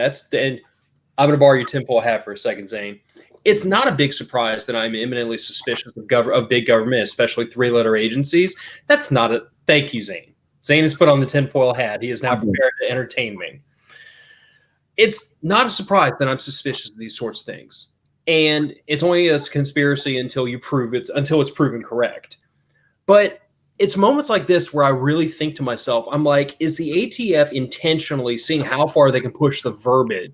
I'm going to borrow your tinfoil hat for a second, Zane. It's not a big surprise that I'm imminently suspicious of big government, especially three-letter agencies. That's not a thank you, Zane. Zane has put on the tinfoil hat. He is now prepared to entertain me. It's not a surprise that I'm suspicious of these sorts of things. And it's only a conspiracy until it's proven correct. But it's moments like this where I really think to myself, I'm like, is the ATF intentionally seeing how far they can push the verbiage?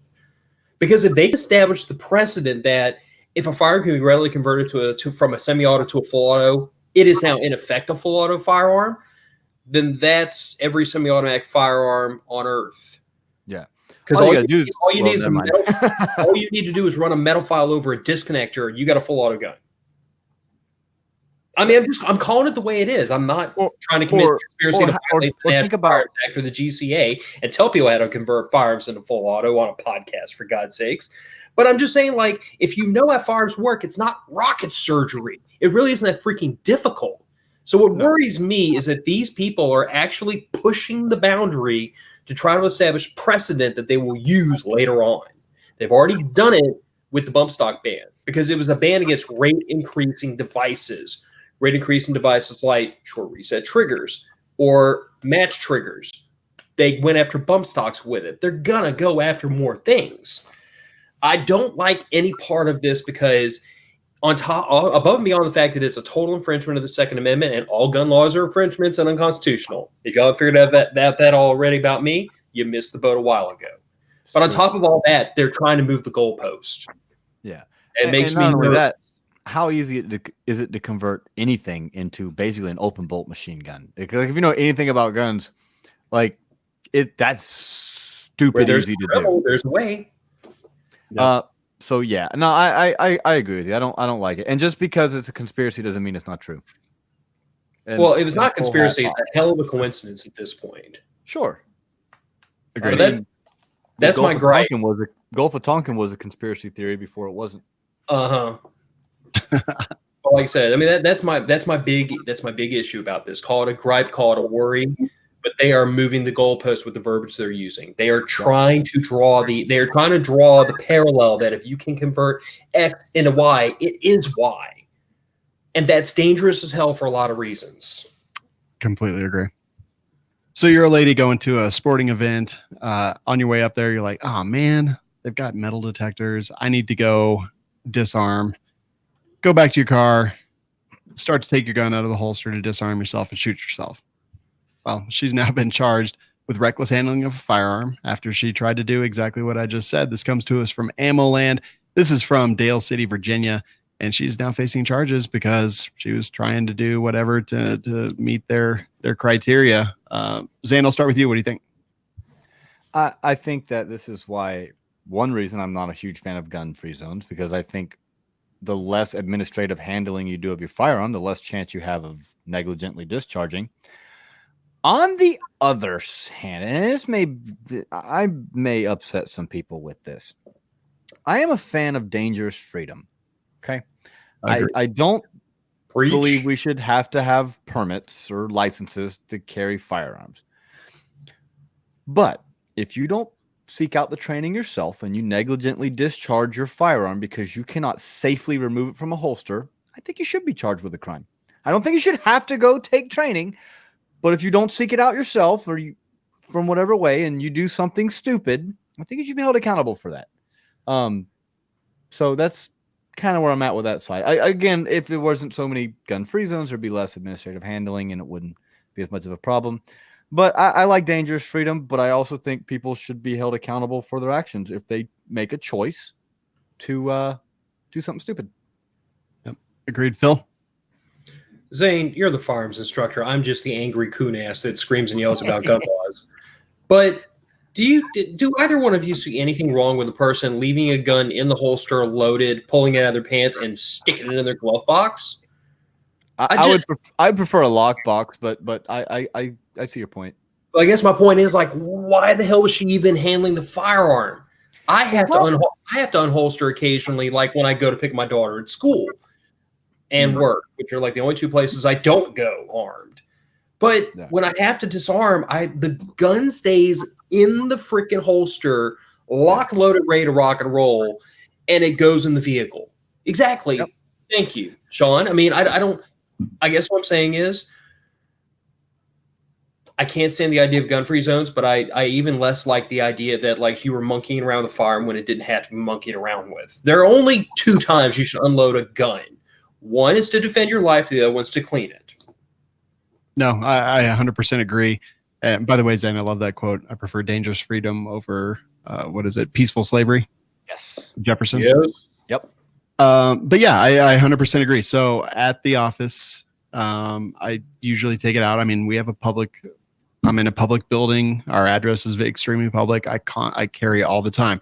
Because if they establish the precedent that if a firearm can be readily converted from a semi-auto to a full auto, it is now in effect a full auto firearm, then that's every semi-automatic firearm on Earth. Yeah. Because all you need to do is run a metal file over a disconnector. You got a full auto gun. I mean, I'm calling it the way it is. I'm not trying to commit conspiracy to violate the National Firearms Act or the GCA and tell people how to convert firearms into full auto on a podcast, for God's sakes. But I'm just saying, like, if you know how firearms work, it's not rocket surgery. It really isn't that freaking difficult. So what worries me is that these people are actually pushing the boundary to try to establish precedent that they will use later on. They've already done it with the bump stock ban, because it was a ban against rate increasing devices. Rate increasing devices like short reset triggers or match triggers. They went after bump stocks with it. They're gonna go after more things. I don't like any part of this, because above and beyond the fact that it's a total infringement of the Second Amendment and all gun laws are infringements and unconstitutional. If y'all have figured out that already about me, you missed the boat a while ago. But on top of all that, they're trying to move the goalpost. Yeah. It makes me not only nervous. that, how easy is it to convert anything into basically an open bolt machine gun? Because if you know anything about guns, like that's stupid easy to do. There's a way. So yeah, no, I agree with you. I don't like it. And just because it's a conspiracy doesn't mean it's not true. And, well, it was not conspiracy. It's a hell of a coincidence at this point. Sure. Agreed. That's my gripe. Gulf of Tonkin was a conspiracy theory before it wasn't. Well, like I said, I mean that's my big issue about this. Call it a gripe, call it a worry, but they are moving the goalpost with the verbiage they're using. They are trying to draw the parallel that if you can convert X into Y, it is Y, and that's dangerous as hell for a lot of reasons. Completely agree. So you're a lady going to a sporting event. On your way up there, you're like, oh man, they've got metal detectors. I need to go disarm. Go back to your car, start to take your gun out of the holster to disarm yourself and shoot yourself. Well, she's now been charged with reckless handling of a firearm after she tried to do exactly what I just said. This comes to us from AmmoLand. This is from Dale City, Virginia, and she's now facing charges because she was trying to do whatever to meet their criteria. Zane, I'll start with you. What do you think? I think that this is why one reason I'm not a huge fan of gun-free zones, because I think the less administrative handling you do of your firearm, the less chance you have of negligently discharging. On the other hand, and I may upset some people with this, I am a fan of dangerous freedom. Okay. I don't believe we should have to have permits or licenses to carry firearms. But if you don't seek out the training yourself and you negligently discharge your firearm because you cannot safely remove it from a holster, I think you should be charged with a crime. I don't think you should have to go take training, but if you don't seek it out yourself or you from whatever way and you do something stupid, I think you should be held accountable for that. So that's kind of where I'm at with that side. Again, if there wasn't so many gun-free zones, there'd be less administrative handling, and it wouldn't be as much of a problem. But I like dangerous freedom, but I also think people should be held accountable for their actions if they make a choice to do something stupid. Yep. Agreed, Phil. Zane, you're the firearms instructor. I'm just the angry coon ass that screams and yells about gun laws. But do either one of you see anything wrong with a person leaving a gun in the holster, loaded, pulling it out of their pants, and sticking it in their glove box? I'd prefer a lockbox, but I see your point. Well, I guess my point is, like, why the hell was she even handling the firearm? I have to unholster occasionally, like when I go to pick my daughter at school and work, which are like the only two places I don't go armed. But when I have to disarm, the gun stays in the freaking holster, locked, loaded, ready to rock and roll, and it goes in the vehicle. Exactly. Yep. Thank you, Sean. I mean, I guess what I'm saying is, I can't stand the idea of gun-free zones, but I even less like the idea that, like, you were monkeying around the firearm when it didn't have to be monkeyed around with. There are only two times you should unload a gun. One is to defend your life. The other one's to clean it. No, I 100% agree. And by the way, Zane, I love that quote. I prefer dangerous freedom over, peaceful slavery? Yes. Jefferson? Yes. Yep. But yeah, I 100% agree. So at the office, I usually take it out. I mean, I'm in a public building. Our address is extremely public. I carry all the time.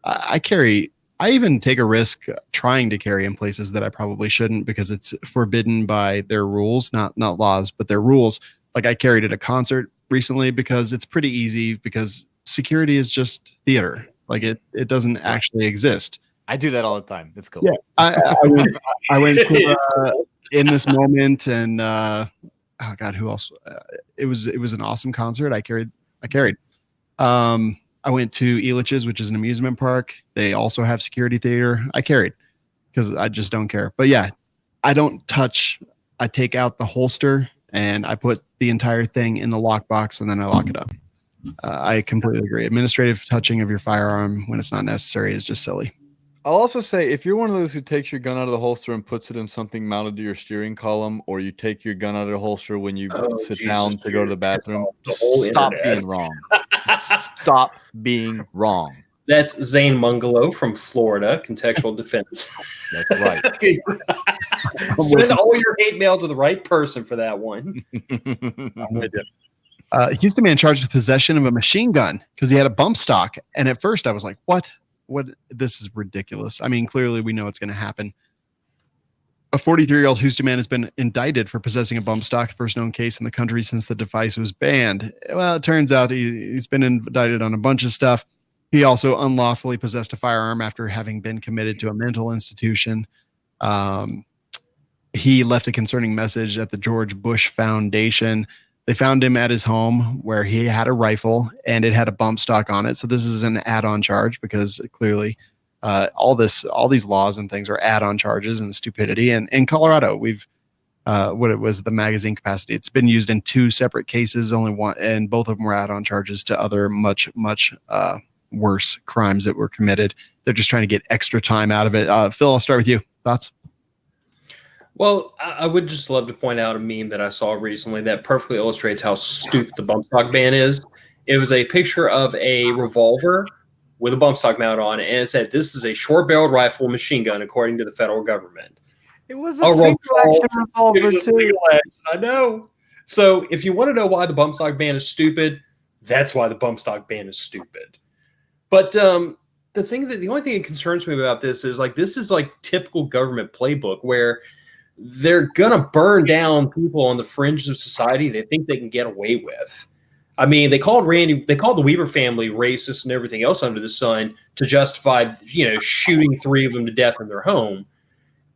I even take a risk trying to carry in places that I probably shouldn't because it's forbidden by their rules, not laws, but their rules. Like I carried at a concert recently because it's pretty easy because security is just theater. Like it doesn't actually exist. I do that all the time. It's cool. Yeah. I went to, in this moment and, oh God, who else? It was an awesome concert. I carried. I went to Elitch's, which is an amusement park. They also have security theater. I carried because I just don't care. But yeah, I don't touch. I take out the holster and I put the entire thing in the lockbox and then I lock it up. I completely agree. Administrative touching of your firearm when it's not necessary is just silly. I'll also say if you're one of those who takes your gun out of the holster and puts it in something mounted to your steering column, or you take your gun out of the holster when you sit down to go to the bathroom, stop being wrong. Stop being wrong. That's Zane Mungalo from Florida, Contextual Defense. That's right. Send all your hate mail to the right person for that one. Houston man charged with possession of a machine gun because he had a bump stock. And at first I was like, what? This is ridiculous. I mean, clearly we know it's going to happen. A 43-year-old Houston man has been indicted for possessing a bump stock, first known case in the country since the device was banned. Well, it turns out he's been indicted on a bunch of stuff. He also unlawfully possessed a firearm after having been committed to a mental institution. He left a concerning message at the George Bush Foundation. They found him at his home where he had a rifle and it had a bump stock on it. So this is an add-on charge because clearly all these laws and things are add-on charges and stupidity. And in Colorado, we've what it was the magazine capacity. It's been used in two separate cases, only one, and both of them were add-on charges to other much worse crimes that were committed. They're just trying to get extra time out of it. Phil, I'll start with you. Thoughts? Well, I would just love to point out a meme that I saw recently that perfectly illustrates how stupid the bump stock ban is. It was a picture of a revolver with a bump stock mount on it, and it said, "This is a short-barreled rifle machine gun, according to the federal government." It was a single-action revolver, too. I know. So if you want to know why the bump stock ban is stupid, that's why the bump stock ban is stupid. But the only thing that concerns me about this is like typical government playbook where they're gonna burn down people on the fringes of society they think they can get away with. I mean, they called the Weaver family racist and everything else under the sun to justify, shooting 3 of them to death in their home.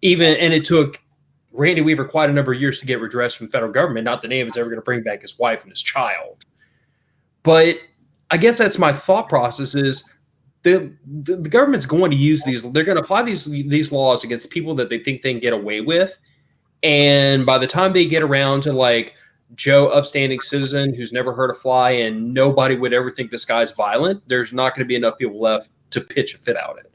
And it took Randy Weaver quite a number of years to get redress from the federal government. Not that any of it's ever going to bring back his wife and his child. But I guess that's my thought process is the government's going to use these. They're going to apply these laws against people that they think they can get away with. And by the time they get around to like Joe, upstanding citizen who's never hurt a fly and nobody would ever think this guy's violent, there's not going to be enough people left to pitch a fit out at it.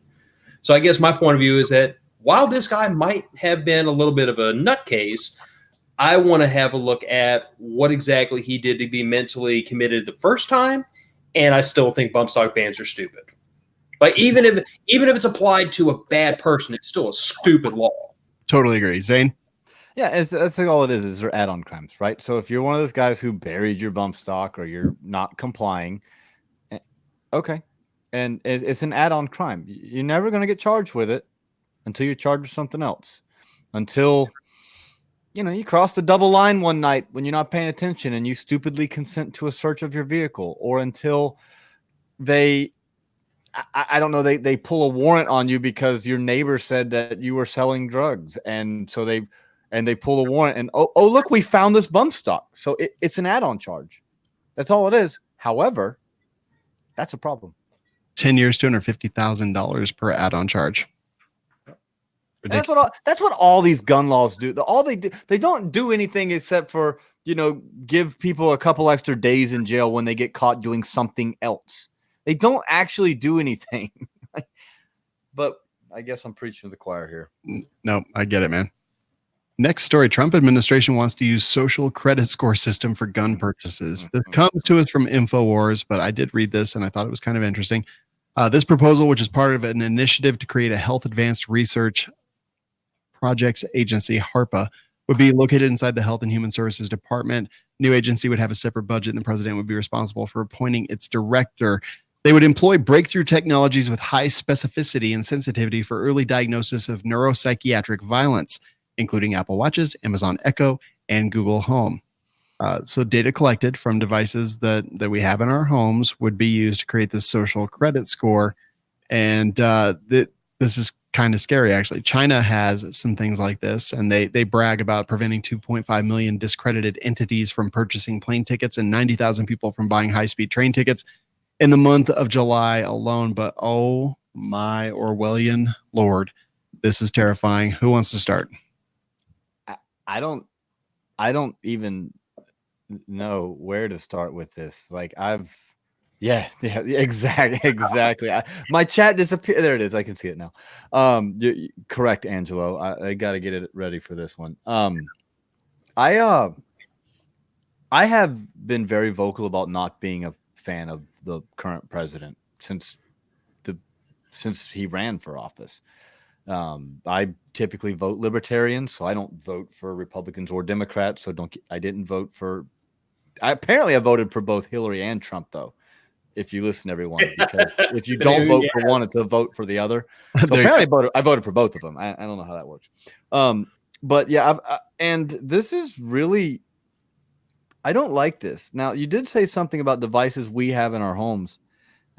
So I guess my point of view is that while this guy might have been a little bit of a nutcase, I want to have a look at what exactly he did to be mentally committed the first time, and I still think bump stock bans are stupid. Like even if it's applied to a bad person, it's still a stupid law. Totally agree. Zane? Yeah, that's like all it is they're add-on crimes, right? So if you're one of those guys who buried your bump stock or you're not complying, okay, and it's an add-on crime. You're never going to get charged with it until you're charged with something else. Until you cross the double line one night when you're not paying attention and you stupidly consent to a search of your vehicle, or until I don't know, they pull a warrant on you because your neighbor said that you were selling drugs, and so they pull a warrant and oh look, we found this bump stock. So it's an add-on charge. That's all it is. However, that's a problem. 10 years, $250,000 per add-on charge. That's what all these gun laws do. All they do, they don't do anything except for give people a couple extra days in jail when they get caught doing something else. They don't actually do anything. But I guess I'm preaching to the choir here. No, I get it, man. Next story. Trump administration wants to use social credit score system for gun purchases. This comes to us from InfoWars, but I did read this and I thought it was kind of interesting. This proposal, which is part of an initiative to create a health advanced research projects agency, HARPA, would be located inside the Health and Human Services Department. New agency would have a separate budget, and the president would be responsible for appointing its director. They would employ breakthrough technologies with high specificity and sensitivity for early diagnosis of neuropsychiatric violence, including Apple Watches, Amazon Echo, and Google Home. So data collected from devices that we have in our homes would be used to create this social credit score. And this is kind of scary, actually. China has some things like this, and they brag about preventing 2.5 million discredited entities from purchasing plane tickets and 90,000 people from buying high-speed train tickets in the month of July alone. But oh my Orwellian Lord, this is terrifying. Who wants to start? I don't even know where to start with this. Like yeah, exactly. My chat disappeared. There it is. I can see it now. Correct, Angelo. I got to get it ready for this one. I have been very vocal about not being a fan of the current president since he ran for office. I typically vote Libertarian, so I don't vote for Republicans or Democrats. So I didn't vote for. I voted for both Hillary and Trump, though. If you listen, everyone, because if you don't vote for one, it's a vote for the other. So apparently, I voted for both of them. I don't know how that works. But yeah, and this is really. I don't like this. Now, you did say something about devices we have in our homes.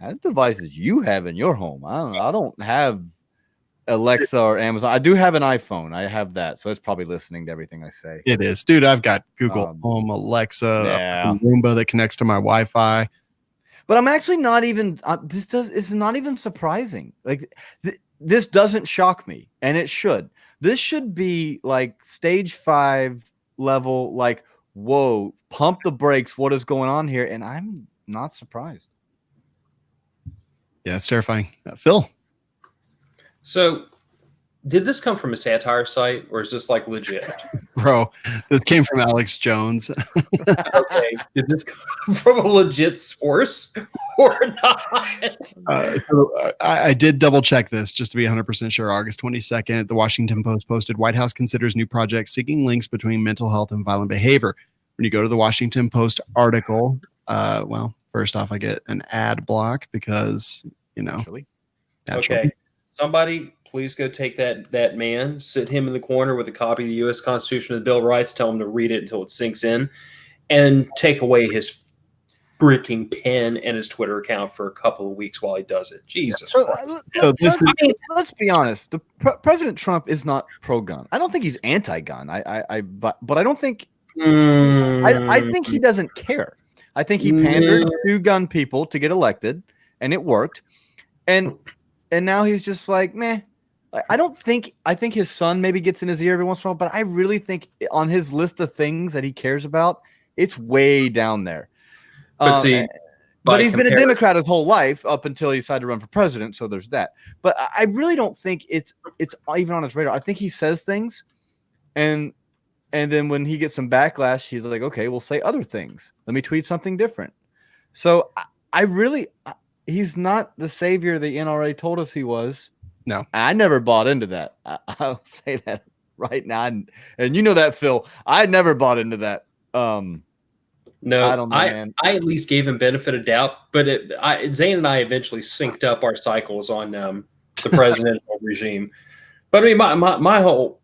That's devices you have in your home. I don't have Alexa or Amazon. I do have an iPhone. I have that, so it's probably listening to everything I say. It is, dude. I've got Google Home, Alexa, Roomba that connects to my Wi-Fi. But I'm actually not even. It's not even surprising. Like this doesn't shock me, and it should. This should be like stage 5 level. Like, whoa, pump the brakes. What is going on here? And I'm not surprised. Yeah, it's terrifying. Phil. So, did this come from a satire site, or is this like legit? Bro, this came from Alex Jones. Okay, did this come from a legit source or not? I did double check this just to be 100% sure. August 22nd, the Washington Post posted, White House considers new project seeking links between mental health and violent behavior. When you go to the Washington Post article, well, first off, I get an ad block because, naturally. Okay. Somebody, please go take that man, sit him in the corner with a copy of the U.S. Constitution and the Bill of Rights, tell him to read it until it sinks in, and take away his freaking pen and his Twitter account for a couple of weeks while he does it. Jesus Christ. Let's be honest. President Trump is not pro-gun. I don't think he's anti-gun. But I don't think I think he doesn't care. I think he pandered to gun people to get elected, and it worked. And now he's just like, meh. I think his son maybe gets in his ear every once in a while, but I really think on his list of things that he cares about, it's way down there. But see, But he's been a Democrat his whole life up until he decided to run for president. So there's that. But I really don't think it's even on his radar. I think he says things, and then when he gets some backlash, he's like, okay, we'll say other things. Let me tweet something different. So he's not the savior the NRA told us he was. No, I never bought into that. I'll say that right now, and you know that, Phil. I never bought into that. No, I don't know, man. I at least gave him benefit of doubt, but Zane and I eventually synced up our cycles on the presidential regime. But I mean, my whole,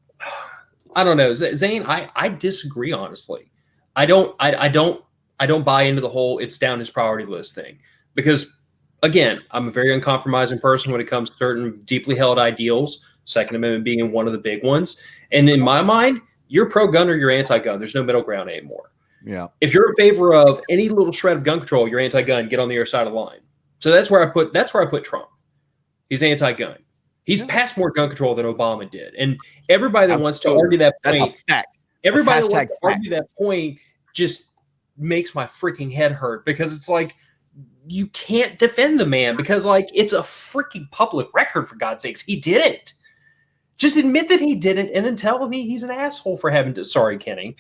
I don't know, Zane. I disagree, honestly. I don't buy into the whole it's down his priority list thing, because again, I'm a very uncompromising person when it comes to certain deeply held ideals. Second Amendment being one of the big ones, and in my mind, you're pro-gun or you're anti-gun. There's no middle ground anymore. Yeah. If you're in favor of any little shred of gun control, you're anti-gun. Get on the other side of the line. So that's where I put Trump. He's anti-gun. He's passed more gun control than Obama did. And everybody that wants to argue that point, everybody that wants to argue that point just makes my freaking head hurt, because it's like you can't defend the man because like it's a freaking public record, for God's sakes. He did it. Just admit that he didn't, and then tell me he's an asshole for having to. Sorry, Kenny.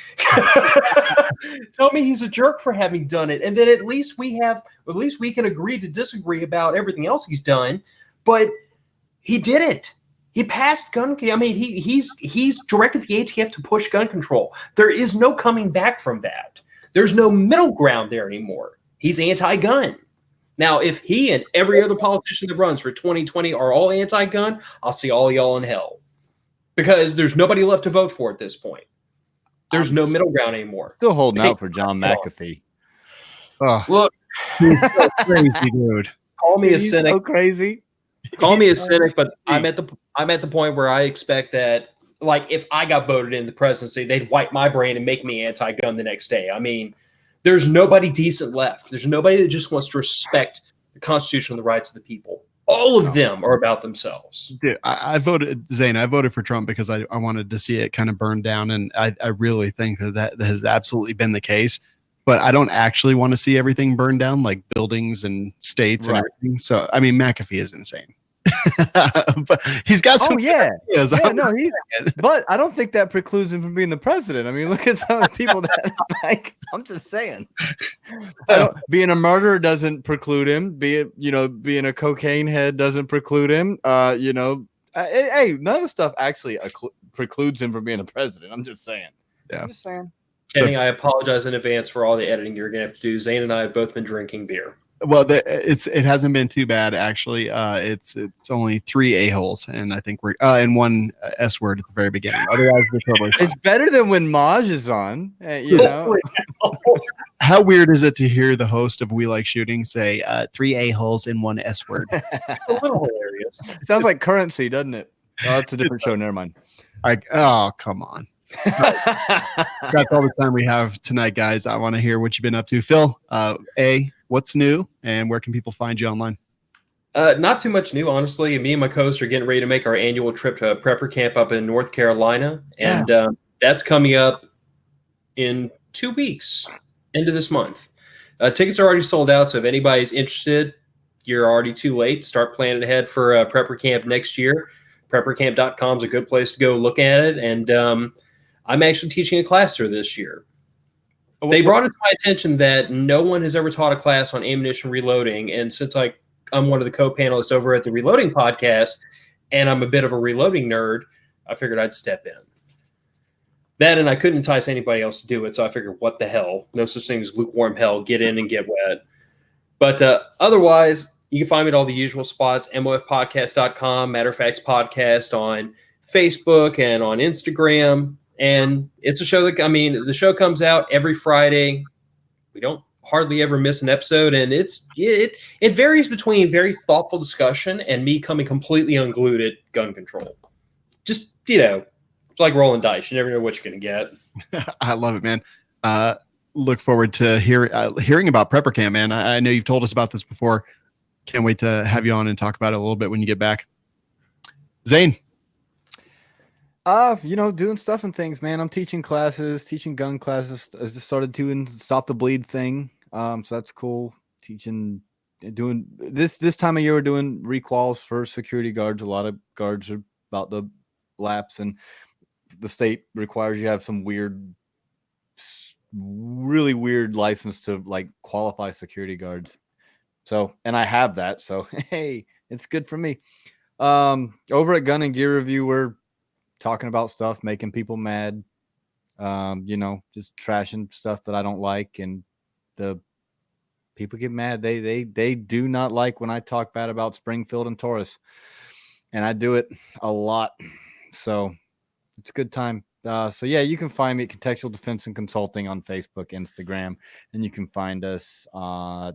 Tell me he's a jerk for having done it, and then at least we can agree to disagree about everything else he's done. But he did it. He passed gun. I mean, he's directed the ATF to push gun control. There is no coming back from that. There's no middle ground there anymore. He's anti-gun. Now, if he and every other politician that runs for 2020 are all anti-gun, I'll see all y'all in hell. Because there's nobody left to vote for at this point. There's no middle ground anymore. Still holding out for John McAfee. Oh, Look, he's so crazy, dude. call me a cynic. So crazy. Call me a cynic, but I'm at the point where I expect that, like, if I got voted in the presidency, they'd wipe my brain and make me anti-gun the next day. I mean, there's nobody decent left. There's nobody that just wants to respect the Constitution and the rights of the people. All of them are about themselves. Dude, I voted, Zane, I voted for Trump because I wanted to see it kind of burn down. And I really think that has absolutely been the case. But I don't actually want to see everything burned down, like buildings and states and everything. So, I mean, McAfee is insane. But he's got some ideas. But I don't think that precludes him from being the president. I mean, look at some of the people that like. I'm just saying, being a murderer doesn't preclude him. Being a cocaine head doesn't preclude him. Hey, none of the stuff actually precludes him from being a president. I'm just saying. Yeah. I'm just saying. Kenny, I apologize in advance for all the editing you're going to have to do. Zane and I have both been drinking beer. Well, it hasn't been too bad actually. It's only 3 a-holes, and I think we're and 1 S word at the very beginning. Otherwise, we're totally fine. It's better than when Maj is on. You know, how weird is it to hear the host of We Like Shooting say 3 a-holes and 1 S word? It's a little hilarious. It sounds like Currency, doesn't it? Oh, it's a different show. Never mind. Oh, come on. That's all the time we have tonight, guys. I want to hear what you've been up to. Phil, what's new, and where can people find you online? Not too much new, honestly. Me and my co-host are getting ready to make our annual trip to Prepper Camp up in North Carolina, and that's coming up in 2 weeks, end of this month. Tickets are already sold out, so if anybody's interested, you're already too late. Start planning ahead for Prepper Camp next year. PrepperCamp.com is a good place to go look at it, and I'm actually teaching a class there this year. They brought it to my attention that no one has ever taught a class on ammunition reloading. And since I'm one of the co-panelists over at the Reloading Podcast, and I'm a bit of a reloading nerd, I figured I'd step in. That, and I couldn't entice anybody else to do it, so I figured, what the hell? No such thing as lukewarm hell. Get in and get wet. But otherwise, you can find me at all the usual spots, mofpodcast.com, Matter of Facts Podcast on Facebook and on Instagram. And it's a show the show comes out every Friday. We don't hardly ever miss an episode, and it varies between very thoughtful discussion and me coming completely unglued at gun control. Just, it's like rolling dice. You never know what you're going to get. I love it, man. Look forward to hearing about Prepper Camp, man. I know you've told us about this before. Can't wait to have you on and talk about it a little bit when you get back. Zane. Doing stuff and things, man. I'm teaching classes, teaching gun classes. I just started doing Stop the Bleed thing. So that's cool. teaching, doing this time of year. We're doing requals for security guards. A lot of guards are about to lapse, and the state requires you have some really weird license to like qualify security guards. So, and I have that. So, hey, it's good for me. Over at Gun and Gear Review, we're talking about stuff, making people mad. Just trashing stuff that I don't like, and the people get mad. They do not like when I talk bad about Springfield and Taurus, and I do it a lot. So it's a good time. So yeah, you can find me at Contextual Defense and Consulting on Facebook, Instagram, and you can find us at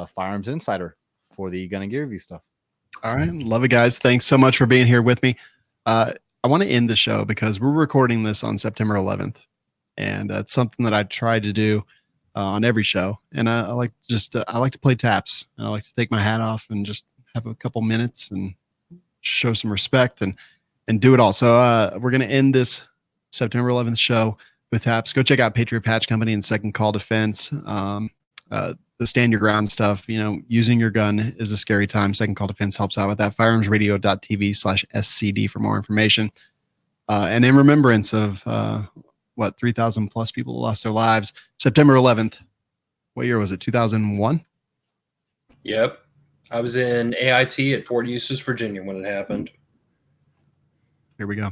Firearms Insider for the Gun and Gear Review stuff. All right. Love it, guys. Thanks so much for being here with me. I want to end the show because we're recording this on September 11th, and it's something that I try to do on every show. And I like to play taps, and I like to take my hat off and just have a couple minutes and show some respect and do it all. So we're going to end this September 11th show with taps. Go check out Patriot Patch Company and Second Call Defense. The stand your ground stuff, using your gun is a scary time. Second Call Defense helps out with that. Firearmsradio.tv/SCD for more information. And in remembrance of 3,000 plus people lost their lives. September 11th. What year was it? 2001? Yep. I was in AIT at Fort Eustis, Virginia when it happened. Here we go.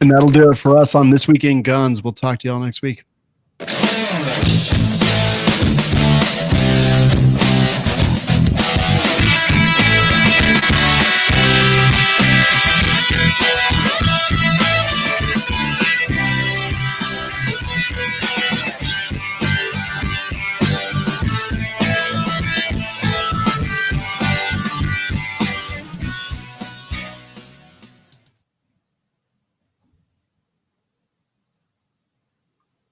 And that'll do it for us on This Week in Guns. We'll talk to y'all next week.